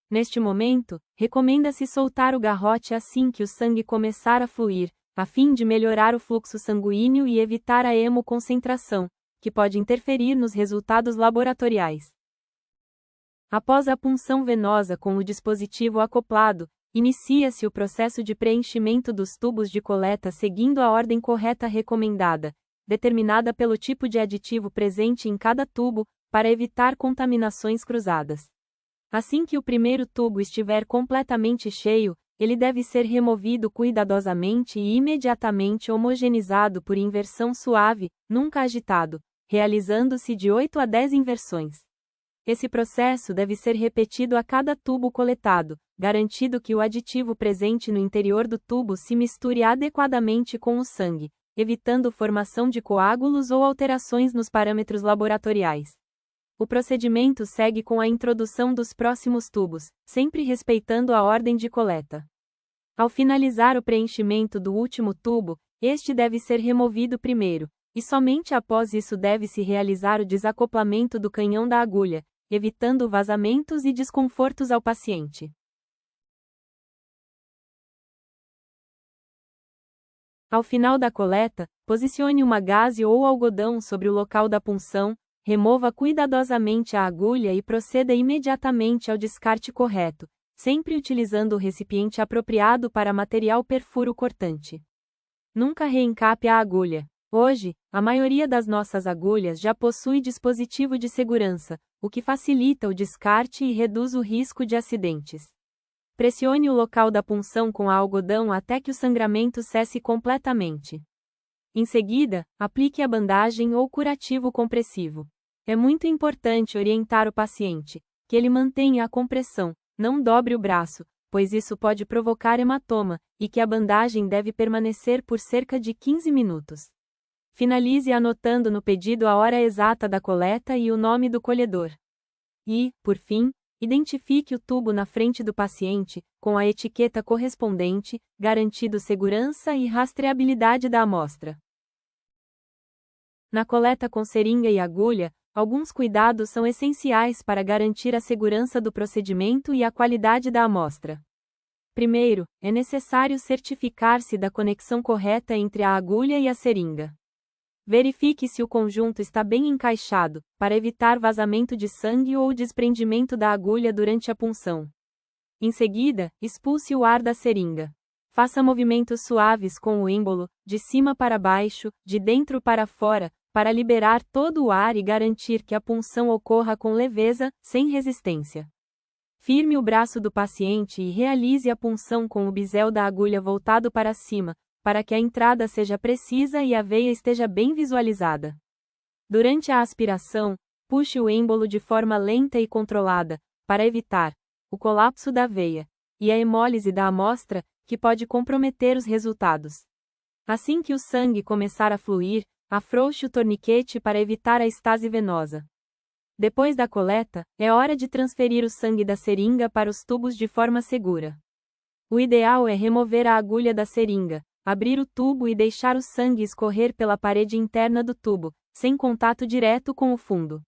Neste momento, recomenda-se soltar o garrote assim que o sangue começar a fluir, a fim de melhorar o fluxo sanguíneo e evitar a hemoconcentração, que pode interferir nos resultados laboratoriais. Após a punção venosa com o dispositivo acoplado, inicia-se o processo de preenchimento dos tubos de coleta seguindo a ordem correta recomendada, determinada pelo tipo de aditivo presente em cada tubo, para evitar contaminações cruzadas. Assim que o primeiro tubo estiver completamente cheio, ele deve ser removido cuidadosamente e imediatamente homogeneizado por inversão suave, nunca agitado, realizando-se de 8 a 10 inversões. Esse processo deve ser repetido a cada tubo coletado, garantindo que o aditivo presente no interior do tubo se misture adequadamente com o sangue, evitando formação de coágulos ou alterações nos parâmetros laboratoriais. O procedimento segue com a introdução dos próximos tubos, sempre respeitando a ordem de coleta. Ao finalizar o preenchimento do último tubo, este deve ser removido primeiro, e somente após isso deve-se realizar o desacoplamento do canhão da agulha, evitando vazamentos e desconfortos ao paciente. Ao final da coleta, posicione uma gaze ou algodão sobre o local da punção, remova cuidadosamente a agulha e proceda imediatamente ao descarte correto, sempre utilizando o recipiente apropriado para material perfuro cortante. Nunca reencape a agulha. Hoje, a maioria das nossas agulhas já possui dispositivo de segurança, o que facilita o descarte e reduz o risco de acidentes. Pressione o local da punção com algodão até que o sangramento cesse completamente. Em seguida, aplique a bandagem ou curativo compressivo. É muito importante orientar o paciente que ele mantenha a compressão, não dobre o braço, pois isso pode provocar hematoma, e que a bandagem deve permanecer por cerca de 15 minutos. Finalize anotando no pedido a hora exata da coleta e o nome do colhedor. E, por fim, identifique o tubo na frente do paciente, com a etiqueta correspondente, garantindo segurança e rastreabilidade da amostra. Na coleta com seringa e agulha, alguns cuidados são essenciais para garantir a segurança do procedimento e a qualidade da amostra. Primeiro, é necessário certificar-se da conexão correta entre a agulha e a seringa. Verifique se o conjunto está bem encaixado, para evitar vazamento de sangue ou desprendimento da agulha durante a punção. Em seguida, expulse o ar da seringa. Faça movimentos suaves com o êmbolo, de cima para baixo, de dentro para fora, para liberar todo o ar e garantir que a punção ocorra com leveza, sem resistência. Firme o braço do paciente e realize a punção com o bisel da agulha voltado para cima, para que a entrada seja precisa e a veia esteja bem visualizada. Durante a aspiração, puxe o êmbolo de forma lenta e controlada, para evitar o colapso da veia e a hemólise da amostra, que pode comprometer os resultados. Assim que o sangue começar a fluir, afrouxe o torniquete para evitar a estase venosa. Depois da coleta, é hora de transferir o sangue da seringa para os tubos de forma segura. O ideal é remover a agulha da seringa, abrir o tubo e deixar o sangue escorrer pela parede interna do tubo, sem contato direto com o fundo.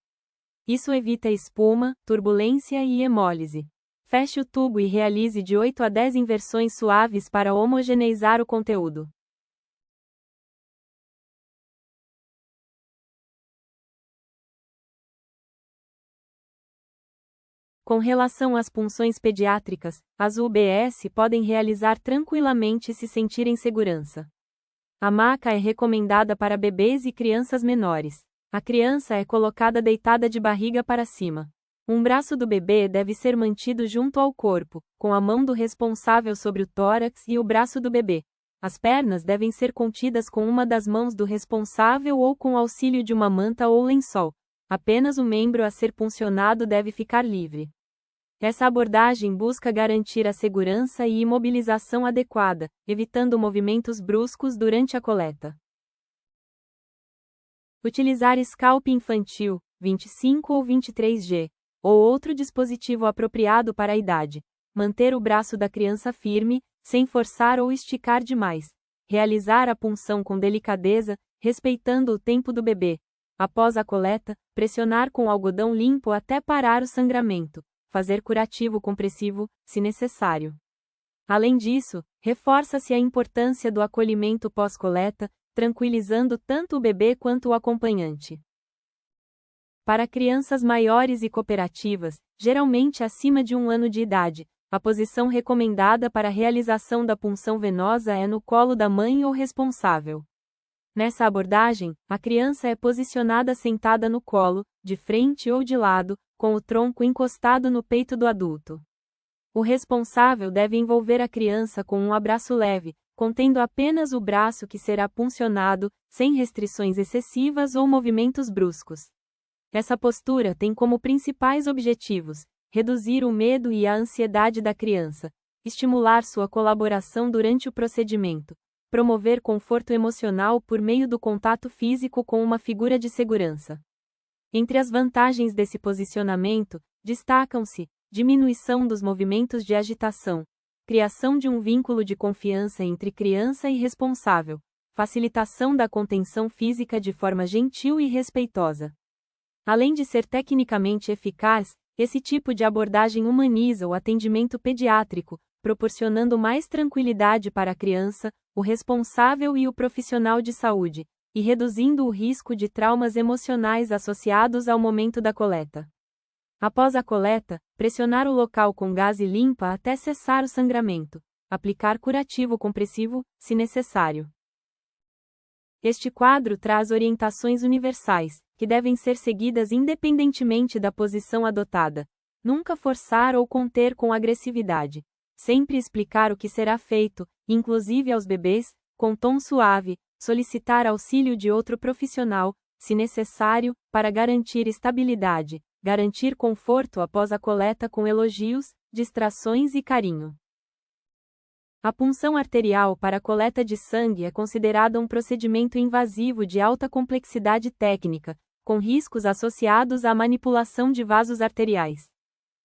Isso evita espuma, turbulência e hemólise. Feche o tubo e realize de 8 a 10 inversões suaves para homogeneizar o conteúdo. Com relação às punções pediátricas, as UBS podem realizar tranquilamente se sentirem segurança. A maca é recomendada para bebês e crianças menores. A criança é colocada deitada de barriga para cima. Um braço do bebê deve ser mantido junto ao corpo, com a mão do responsável sobre o tórax e o braço do bebê. As pernas devem ser contidas com uma das mãos do responsável ou com auxílio de uma manta ou lençol. Apenas o membro a ser puncionado deve ficar livre. Essa abordagem busca garantir a segurança e imobilização adequada, evitando movimentos bruscos durante a coleta. Utilizar scalp infantil, 25 ou 23G, ou outro dispositivo apropriado para a idade. Manter o braço da criança firme, sem forçar ou esticar demais. Realizar a punção com delicadeza, respeitando o tempo do bebê. Após a coleta, pressionar com algodão limpo até parar o sangramento. Fazer curativo compressivo, se necessário. Além disso, reforça-se a importância do acolhimento pós-coleta, tranquilizando tanto o bebê quanto o acompanhante. Para crianças maiores e cooperativas, geralmente acima de 1 ano de idade, a posição recomendada para a realização da punção venosa é no colo da mãe ou responsável. Nessa abordagem, a criança é posicionada sentada no colo, de frente ou de lado, com o tronco encostado no peito do adulto. O responsável deve envolver a criança com um abraço leve, contendo apenas o braço que será puncionado, sem restrições excessivas ou movimentos bruscos. Essa postura tem como principais objetivos: reduzir o medo e a ansiedade da criança, estimular sua colaboração durante o procedimento, promover conforto emocional por meio do contato físico com uma figura de segurança. Entre as vantagens desse posicionamento, destacam-se: diminuição dos movimentos de agitação, criação de um vínculo de confiança entre criança e responsável, facilitação da contenção física de forma gentil e respeitosa. Além de ser tecnicamente eficaz, esse tipo de abordagem humaniza o atendimento pediátrico, proporcionando mais tranquilidade para a criança, o responsável e o profissional de saúde, e reduzindo o risco de traumas emocionais associados ao momento da coleta. Após a coleta, pressionar o local com gaze limpa até cessar o sangramento. Aplicar curativo compressivo, se necessário. Este quadro traz orientações universais, que devem ser seguidas independentemente da posição adotada. Nunca forçar ou conter com agressividade. Sempre explicar o que será feito, inclusive aos bebês, com tom suave, solicitar auxílio de outro profissional, se necessário, para garantir estabilidade. Garantir conforto após a coleta com elogios, distrações e carinho. A punção arterial para a coleta de sangue é considerada um procedimento invasivo de alta complexidade técnica, com riscos associados à manipulação de vasos arteriais.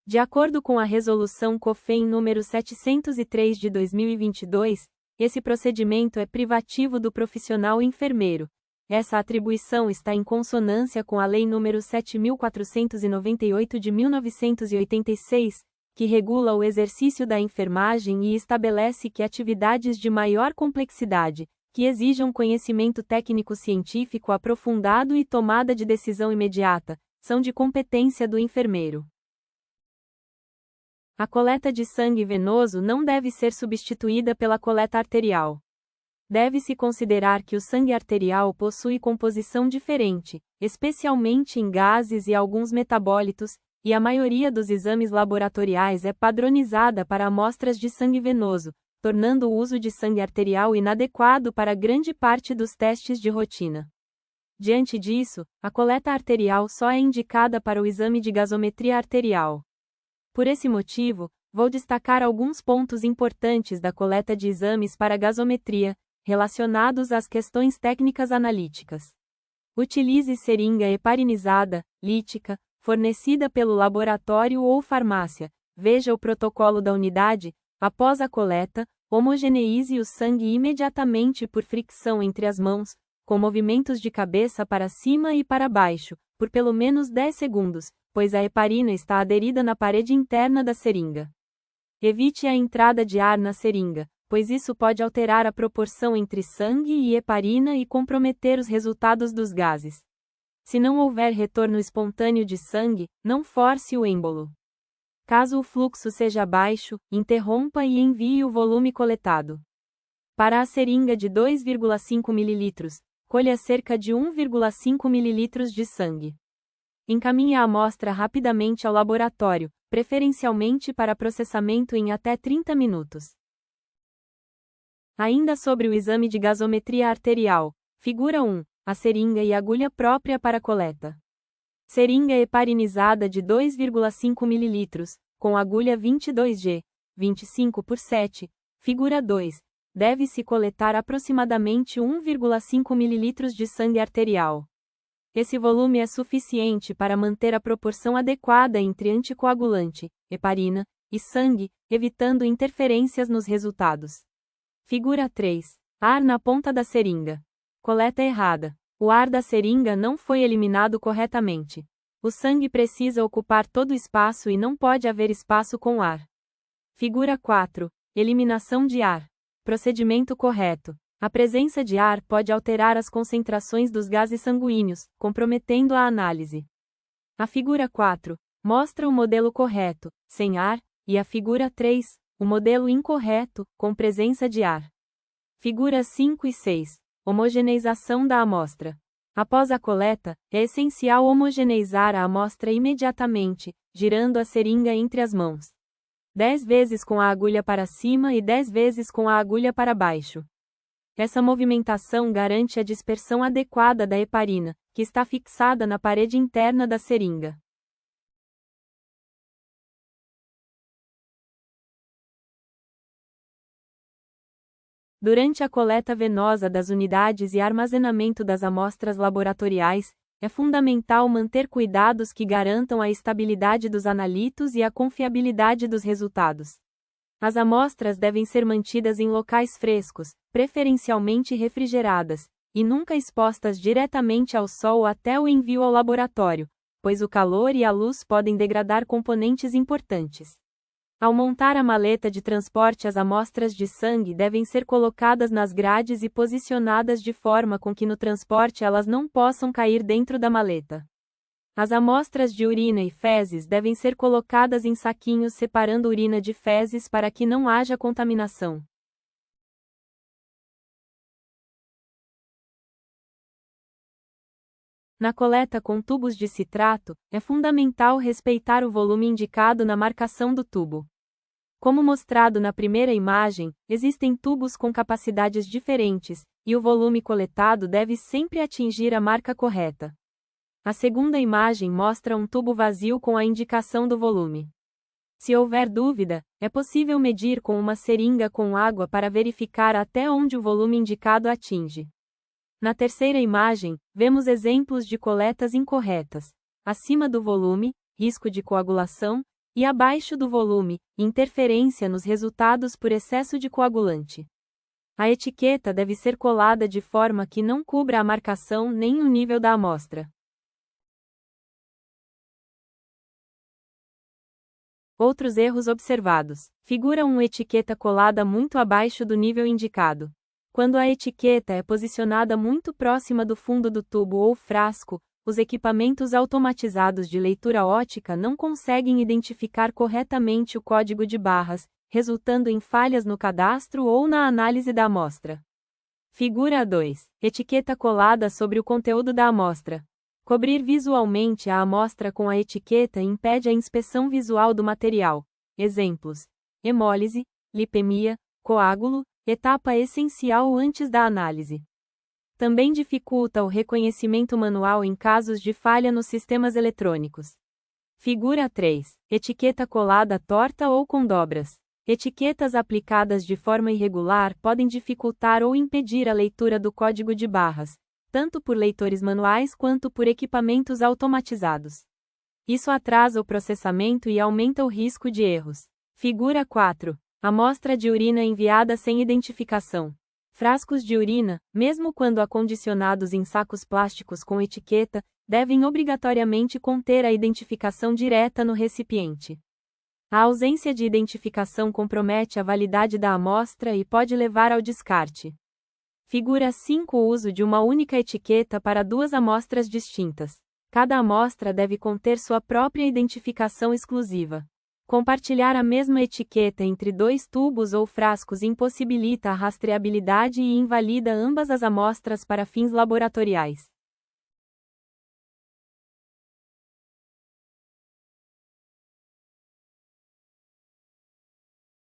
De acordo com a Resolução COFEN número 703 de 2022, esse procedimento é privativo do profissional enfermeiro. Essa atribuição está em consonância com a Lei nº 7.498 de 1986, que regula o exercício da enfermagem e estabelece que atividades de maior complexidade, que exijam conhecimento técnico-científico aprofundado e tomada de decisão imediata, são de competência do enfermeiro. A coleta de sangue venoso não deve ser substituída pela coleta arterial. Deve-se considerar que o sangue arterial possui composição diferente, especialmente em gases e alguns metabólitos, e a maioria dos exames laboratoriais é padronizada para amostras de sangue venoso, tornando o uso de sangue arterial inadequado para grande parte dos testes de rotina. Diante disso, a coleta arterial só é indicada para o exame de gasometria arterial. Por esse motivo, vou destacar alguns pontos importantes da coleta de exames para gasometria, relacionados às questões técnicas analíticas. Utilize seringa heparinizada, lítica, fornecida pelo laboratório ou farmácia. Veja o protocolo da unidade. Após a coleta, homogeneize o sangue imediatamente por fricção entre as mãos, com movimentos de cabeça para cima e para baixo, por pelo menos 10 segundos, pois a heparina está aderida na parede interna da seringa. Evite a entrada de ar na seringa, pois isso pode alterar a proporção entre sangue e heparina e comprometer os resultados dos gases. Se não houver retorno espontâneo de sangue, não force o êmbolo. Caso o fluxo seja baixo, interrompa e envie o volume coletado. Para a seringa de 2,5 ml, colha cerca de 1,5 ml de sangue. Encaminhe a amostra rapidamente ao laboratório, preferencialmente para processamento em até 30 minutos. Ainda sobre o exame de gasometria arterial, figura 1, a seringa e agulha própria para coleta. Seringa heparinizada de 2,5 ml, com agulha 22G, 25/7, figura 2, deve-se coletar aproximadamente 1,5 ml de sangue arterial. Esse volume é suficiente para manter a proporção adequada entre anticoagulante, heparina, e sangue, evitando interferências nos resultados. Figura 3. Ar na ponta da seringa. Coleta errada. O ar da seringa não foi eliminado corretamente. O sangue precisa ocupar todo o espaço e não pode haver espaço com ar. Figura 4. Eliminação de ar. Procedimento correto. A presença de ar pode alterar as concentrações dos gases sanguíneos, comprometendo a análise. A figura 4 mostra o modelo correto, sem ar, e a figura 3, o modelo incorreto, com presença de ar. Figuras 5 e 6. Homogeneização da amostra. Após a coleta, é essencial homogeneizar a amostra imediatamente, girando a seringa entre as mãos. 10 vezes com a agulha para cima e 10 vezes com a agulha para baixo. Essa movimentação garante a dispersão adequada da heparina, que está fixada na parede interna da seringa. Durante a coleta venosa das unidades e armazenamento das amostras laboratoriais, é fundamental manter cuidados que garantam a estabilidade dos analitos e a confiabilidade dos resultados. As amostras devem ser mantidas em locais frescos, preferencialmente refrigeradas, e nunca expostas diretamente ao sol até o envio ao laboratório, pois o calor e a luz podem degradar componentes importantes. Ao montar a maleta de transporte, as amostras de sangue devem ser colocadas nas grades e posicionadas de forma com que no transporte elas não possam cair dentro da maleta. As amostras de urina e fezes devem ser colocadas em saquinhos separando urina de fezes para que não haja contaminação. Na coleta com tubos de citrato, é fundamental respeitar o volume indicado na marcação do tubo. Como mostrado na primeira imagem, existem tubos com capacidades diferentes, e o volume coletado deve sempre atingir a marca correta. A segunda imagem mostra um tubo vazio com a indicação do volume. Se houver dúvida, é possível medir com uma seringa com água para verificar até onde o volume indicado atinge. Na terceira imagem, vemos exemplos de coletas incorretas. Acima do volume, risco de coagulação, e abaixo do volume, interferência nos resultados por excesso de coagulante. A etiqueta deve ser colada de forma que não cubra a marcação nem o nível da amostra. Outros erros observados. Figura 1. Etiqueta colada muito abaixo do nível indicado. Quando a etiqueta é posicionada muito próxima do fundo do tubo ou frasco, os equipamentos automatizados de leitura óptica não conseguem identificar corretamente o código de barras, resultando em falhas no cadastro ou na análise da amostra. Figura 2. Etiqueta colada sobre o conteúdo da amostra. Cobrir visualmente a amostra com a etiqueta impede a inspeção visual do material. Exemplos: hemólise, lipemia, coágulo, etapa essencial antes da análise. Também dificulta o reconhecimento manual em casos de falha nos sistemas eletrônicos. Figura 3. Etiqueta colada torta ou com dobras. Etiquetas aplicadas de forma irregular podem dificultar ou impedir a leitura do código de barras, tanto por leitores manuais quanto por equipamentos automatizados. Isso atrasa o processamento e aumenta o risco de erros. Figura 4. Amostra de urina enviada sem identificação. Frascos de urina, mesmo quando acondicionados em sacos plásticos com etiqueta, devem obrigatoriamente conter a identificação direta no recipiente. A ausência de identificação compromete a validade da amostra e pode levar ao descarte. Figura 5. O uso de uma única etiqueta para duas amostras distintas. Cada amostra deve conter sua própria identificação exclusiva. Compartilhar a mesma etiqueta entre dois tubos ou frascos impossibilita a rastreabilidade e invalida ambas as amostras para fins laboratoriais.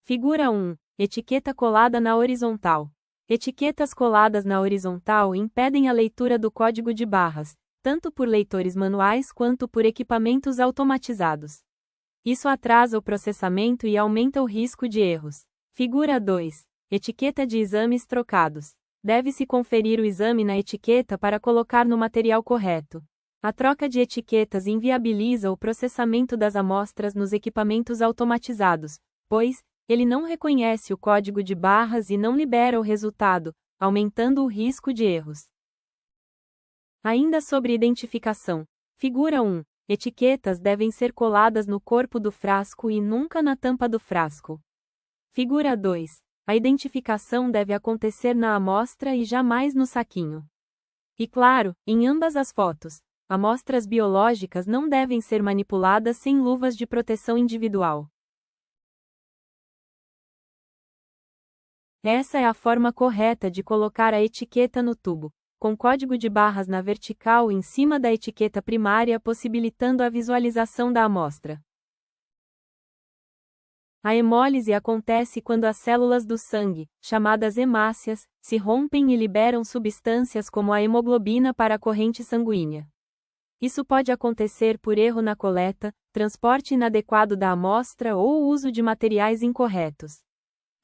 Figura 1. Etiqueta colada na horizontal. Etiquetas coladas na horizontal impedem a leitura do código de barras, tanto por leitores manuais quanto por equipamentos automatizados. Isso atrasa o processamento e aumenta o risco de erros. Figura 2. Etiqueta de exames trocados. Deve-se conferir o exame na etiqueta para colocar no material correto. A troca de etiquetas inviabiliza o processamento das amostras nos equipamentos automatizados, pois, ele não reconhece o código de barras e não libera o resultado, aumentando o risco de erros. Ainda sobre identificação. Figura 1. Etiquetas devem ser coladas no corpo do frasco e nunca na tampa do frasco. Figura 2. A identificação deve acontecer na amostra e jamais no saquinho. E claro, em ambas as fotos, amostras biológicas não devem ser manipuladas sem luvas de proteção individual. Essa é a forma correta de colocar a etiqueta no tubo, com código de barras na vertical em cima da etiqueta primária, possibilitando a visualização da amostra. A hemólise acontece quando as células do sangue, chamadas hemácias, se rompem e liberam substâncias como a hemoglobina para a corrente sanguínea. Isso pode acontecer por erro na coleta, transporte inadequado da amostra ou uso de materiais incorretos.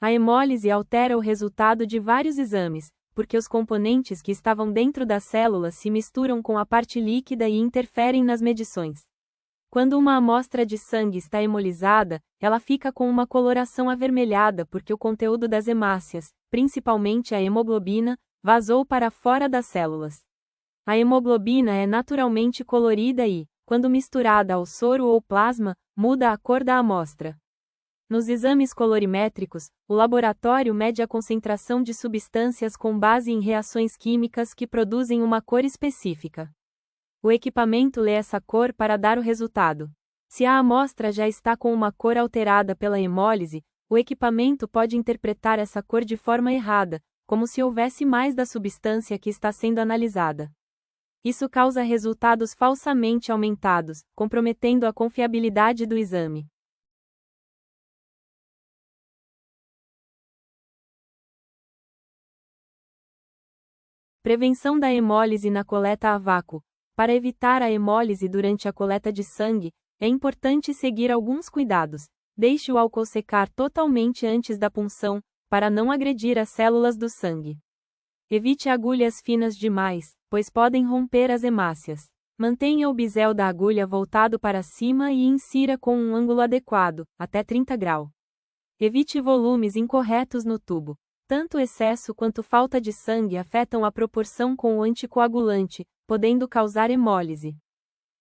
A hemólise altera o resultado de vários exames, porque os componentes que estavam dentro das células se misturam com a parte líquida e interferem nas medições. Quando uma amostra de sangue está hemolizada, ela fica com uma coloração avermelhada porque o conteúdo das hemácias, principalmente a hemoglobina, vazou para fora das células. A hemoglobina é naturalmente colorida e, quando misturada ao soro ou plasma, muda a cor da amostra. Nos exames colorimétricos, o laboratório mede a concentração de substâncias com base em reações químicas que produzem uma cor específica. O equipamento lê essa cor para dar o resultado. Se a amostra já está com uma cor alterada pela hemólise, o equipamento pode interpretar essa cor de forma errada, como se houvesse mais da substância que está sendo analisada. Isso causa resultados falsamente aumentados, comprometendo a confiabilidade do exame. Prevenção da hemólise na coleta a vácuo. Para evitar a hemólise durante a coleta de sangue, é importante seguir alguns cuidados. Deixe o álcool secar totalmente antes da punção, para não agredir as células do sangue. Evite agulhas finas demais, pois podem romper as hemácias. Mantenha o bisel da agulha voltado para cima e insira com um ângulo adequado, até 30 graus. Evite volumes incorretos no tubo. Tanto excesso quanto falta de sangue afetam a proporção com o anticoagulante, podendo causar hemólise.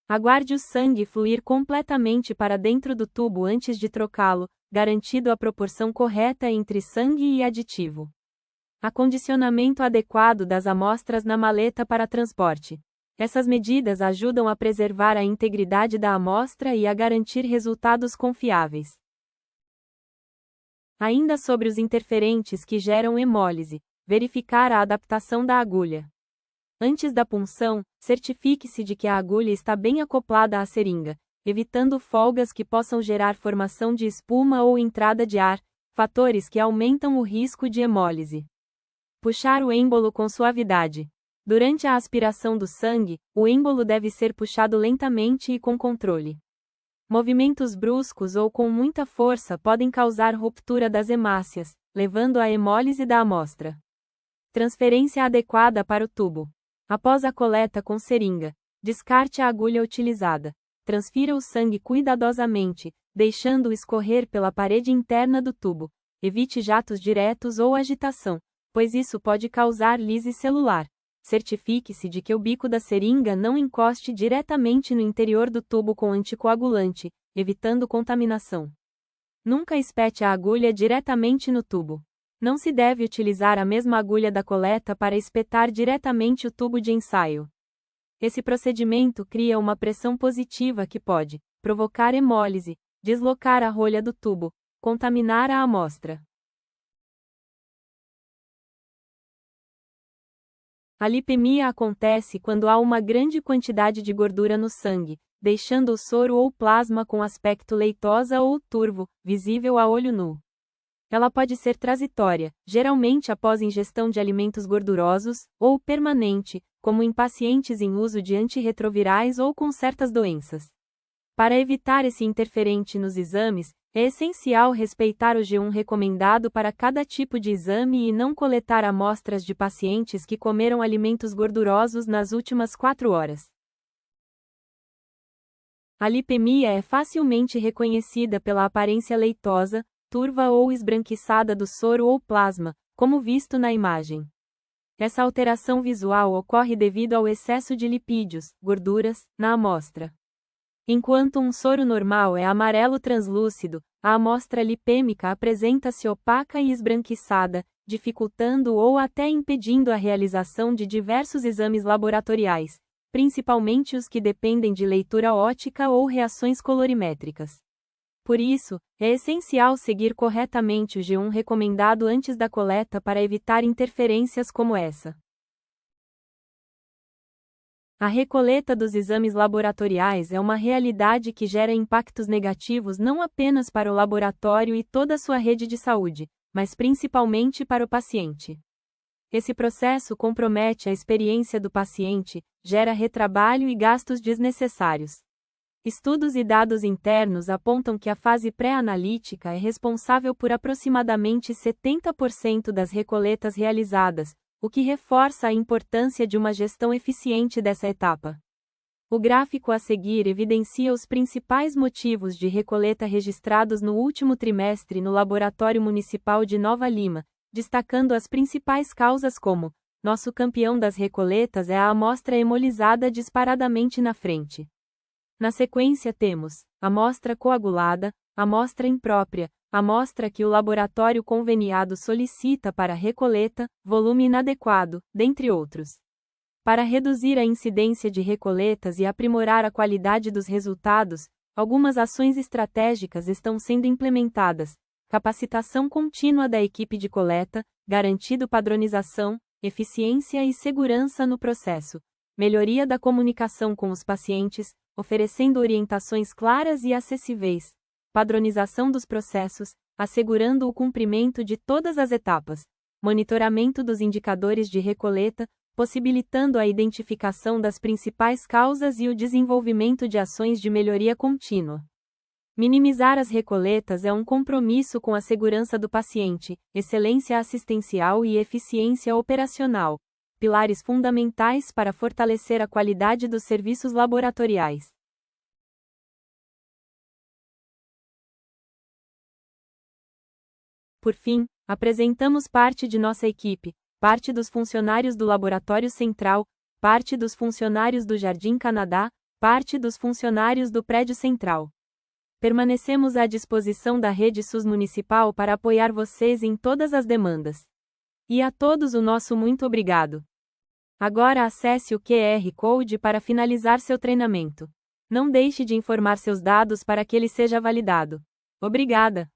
Aguarde o sangue fluir completamente para dentro do tubo antes de trocá-lo, garantindo a proporção correta entre sangue e aditivo. Acondicionamento adequado das amostras na maleta para transporte. Essas medidas ajudam a preservar a integridade da amostra e a garantir resultados confiáveis. Ainda sobre os interferentes que geram hemólise, verificar a adaptação da agulha. Antes da punção, certifique-se de que a agulha está bem acoplada à seringa, evitando folgas que possam gerar formação de espuma ou entrada de ar, fatores que aumentam o risco de hemólise. Puxar o êmbolo com suavidade. Durante a aspiração do sangue, o êmbolo deve ser puxado lentamente e com controle. Movimentos bruscos ou com muita força podem causar ruptura das hemácias, levando à hemólise da amostra. Transferência adequada para o tubo. Após a coleta com seringa, descarte a agulha utilizada. Transfira o sangue cuidadosamente, deixando-o escorrer pela parede interna do tubo. Evite jatos diretos ou agitação, pois isso pode causar lise celular. Certifique-se de que o bico da seringa não encoste diretamente no interior do tubo com anticoagulante, evitando contaminação. Nunca espete a agulha diretamente no tubo. Não se deve utilizar a mesma agulha da coleta para espetar diretamente o tubo de ensaio. Esse procedimento cria uma pressão positiva que pode provocar hemólise, deslocar a rolha do tubo, contaminar a amostra. A lipemia acontece quando há uma grande quantidade de gordura no sangue, deixando o soro ou plasma com aspecto leitosa ou turvo, visível a olho nu. Ela pode ser transitória, geralmente após ingestão de alimentos gordurosos, ou permanente, como em pacientes em uso de antirretrovirais ou com certas doenças. Para evitar esse interferente nos exames, é essencial respeitar o jejum recomendado para cada tipo de exame e não coletar amostras de pacientes que comeram alimentos gordurosos nas últimas 4 horas. A lipemia é facilmente reconhecida pela aparência leitosa, turva ou esbranquiçada do soro ou plasma, como visto na imagem. Essa alteração visual ocorre devido ao excesso de lipídios, gorduras, na amostra. Enquanto um soro normal é amarelo translúcido, a amostra lipêmica apresenta-se opaca e esbranquiçada, dificultando ou até impedindo a realização de diversos exames laboratoriais, principalmente os que dependem de leitura óptica ou reações colorimétricas. Por isso, é essencial seguir corretamente o G1 recomendado antes da coleta para evitar interferências como essa. A recoleta dos exames laboratoriais é uma realidade que gera impactos negativos não apenas para o laboratório e toda a sua rede de saúde, mas principalmente para o paciente. Esse processo compromete a experiência do paciente, gera retrabalho e gastos desnecessários. Estudos e dados internos apontam que a fase pré-analítica é responsável por aproximadamente 70% das recoletas realizadas, o que reforça a importância de uma gestão eficiente dessa etapa. O gráfico a seguir evidencia os principais motivos de recoleta registrados no último trimestre no Laboratório Municipal de Nova Lima, destacando as principais causas como: nosso campeão das recoletas é a amostra hemolizada disparadamente na frente. Na sequência temos amostra coagulada, amostra imprópria, amostra que o laboratório conveniado solicita para recoleta, volume inadequado, dentre outros. Para reduzir a incidência de recoletas e aprimorar a qualidade dos resultados, algumas ações estratégicas estão sendo implementadas: capacitação contínua da equipe de coleta, garantindo padronização, eficiência e segurança no processo, melhoria da comunicação com os pacientes, oferecendo orientações claras e acessíveis, padronização dos processos, assegurando o cumprimento de todas as etapas, monitoramento dos indicadores de recoleta, possibilitando a identificação das principais causas e o desenvolvimento de ações de melhoria contínua. Minimizar as recoletas é um compromisso com a segurança do paciente, excelência assistencial e eficiência operacional, pilares fundamentais para fortalecer a qualidade dos serviços laboratoriais. Por fim, apresentamos parte de nossa equipe, parte dos funcionários do Laboratório Central, parte dos funcionários do Jardim Canadá, parte dos funcionários do Prédio Central. Permanecemos à disposição da rede SUS municipal para apoiar vocês em todas as demandas. E a todos o nosso muito obrigado. Agora acesse o QR Code para finalizar seu treinamento. Não deixe de informar seus dados para que ele seja validado. Obrigada!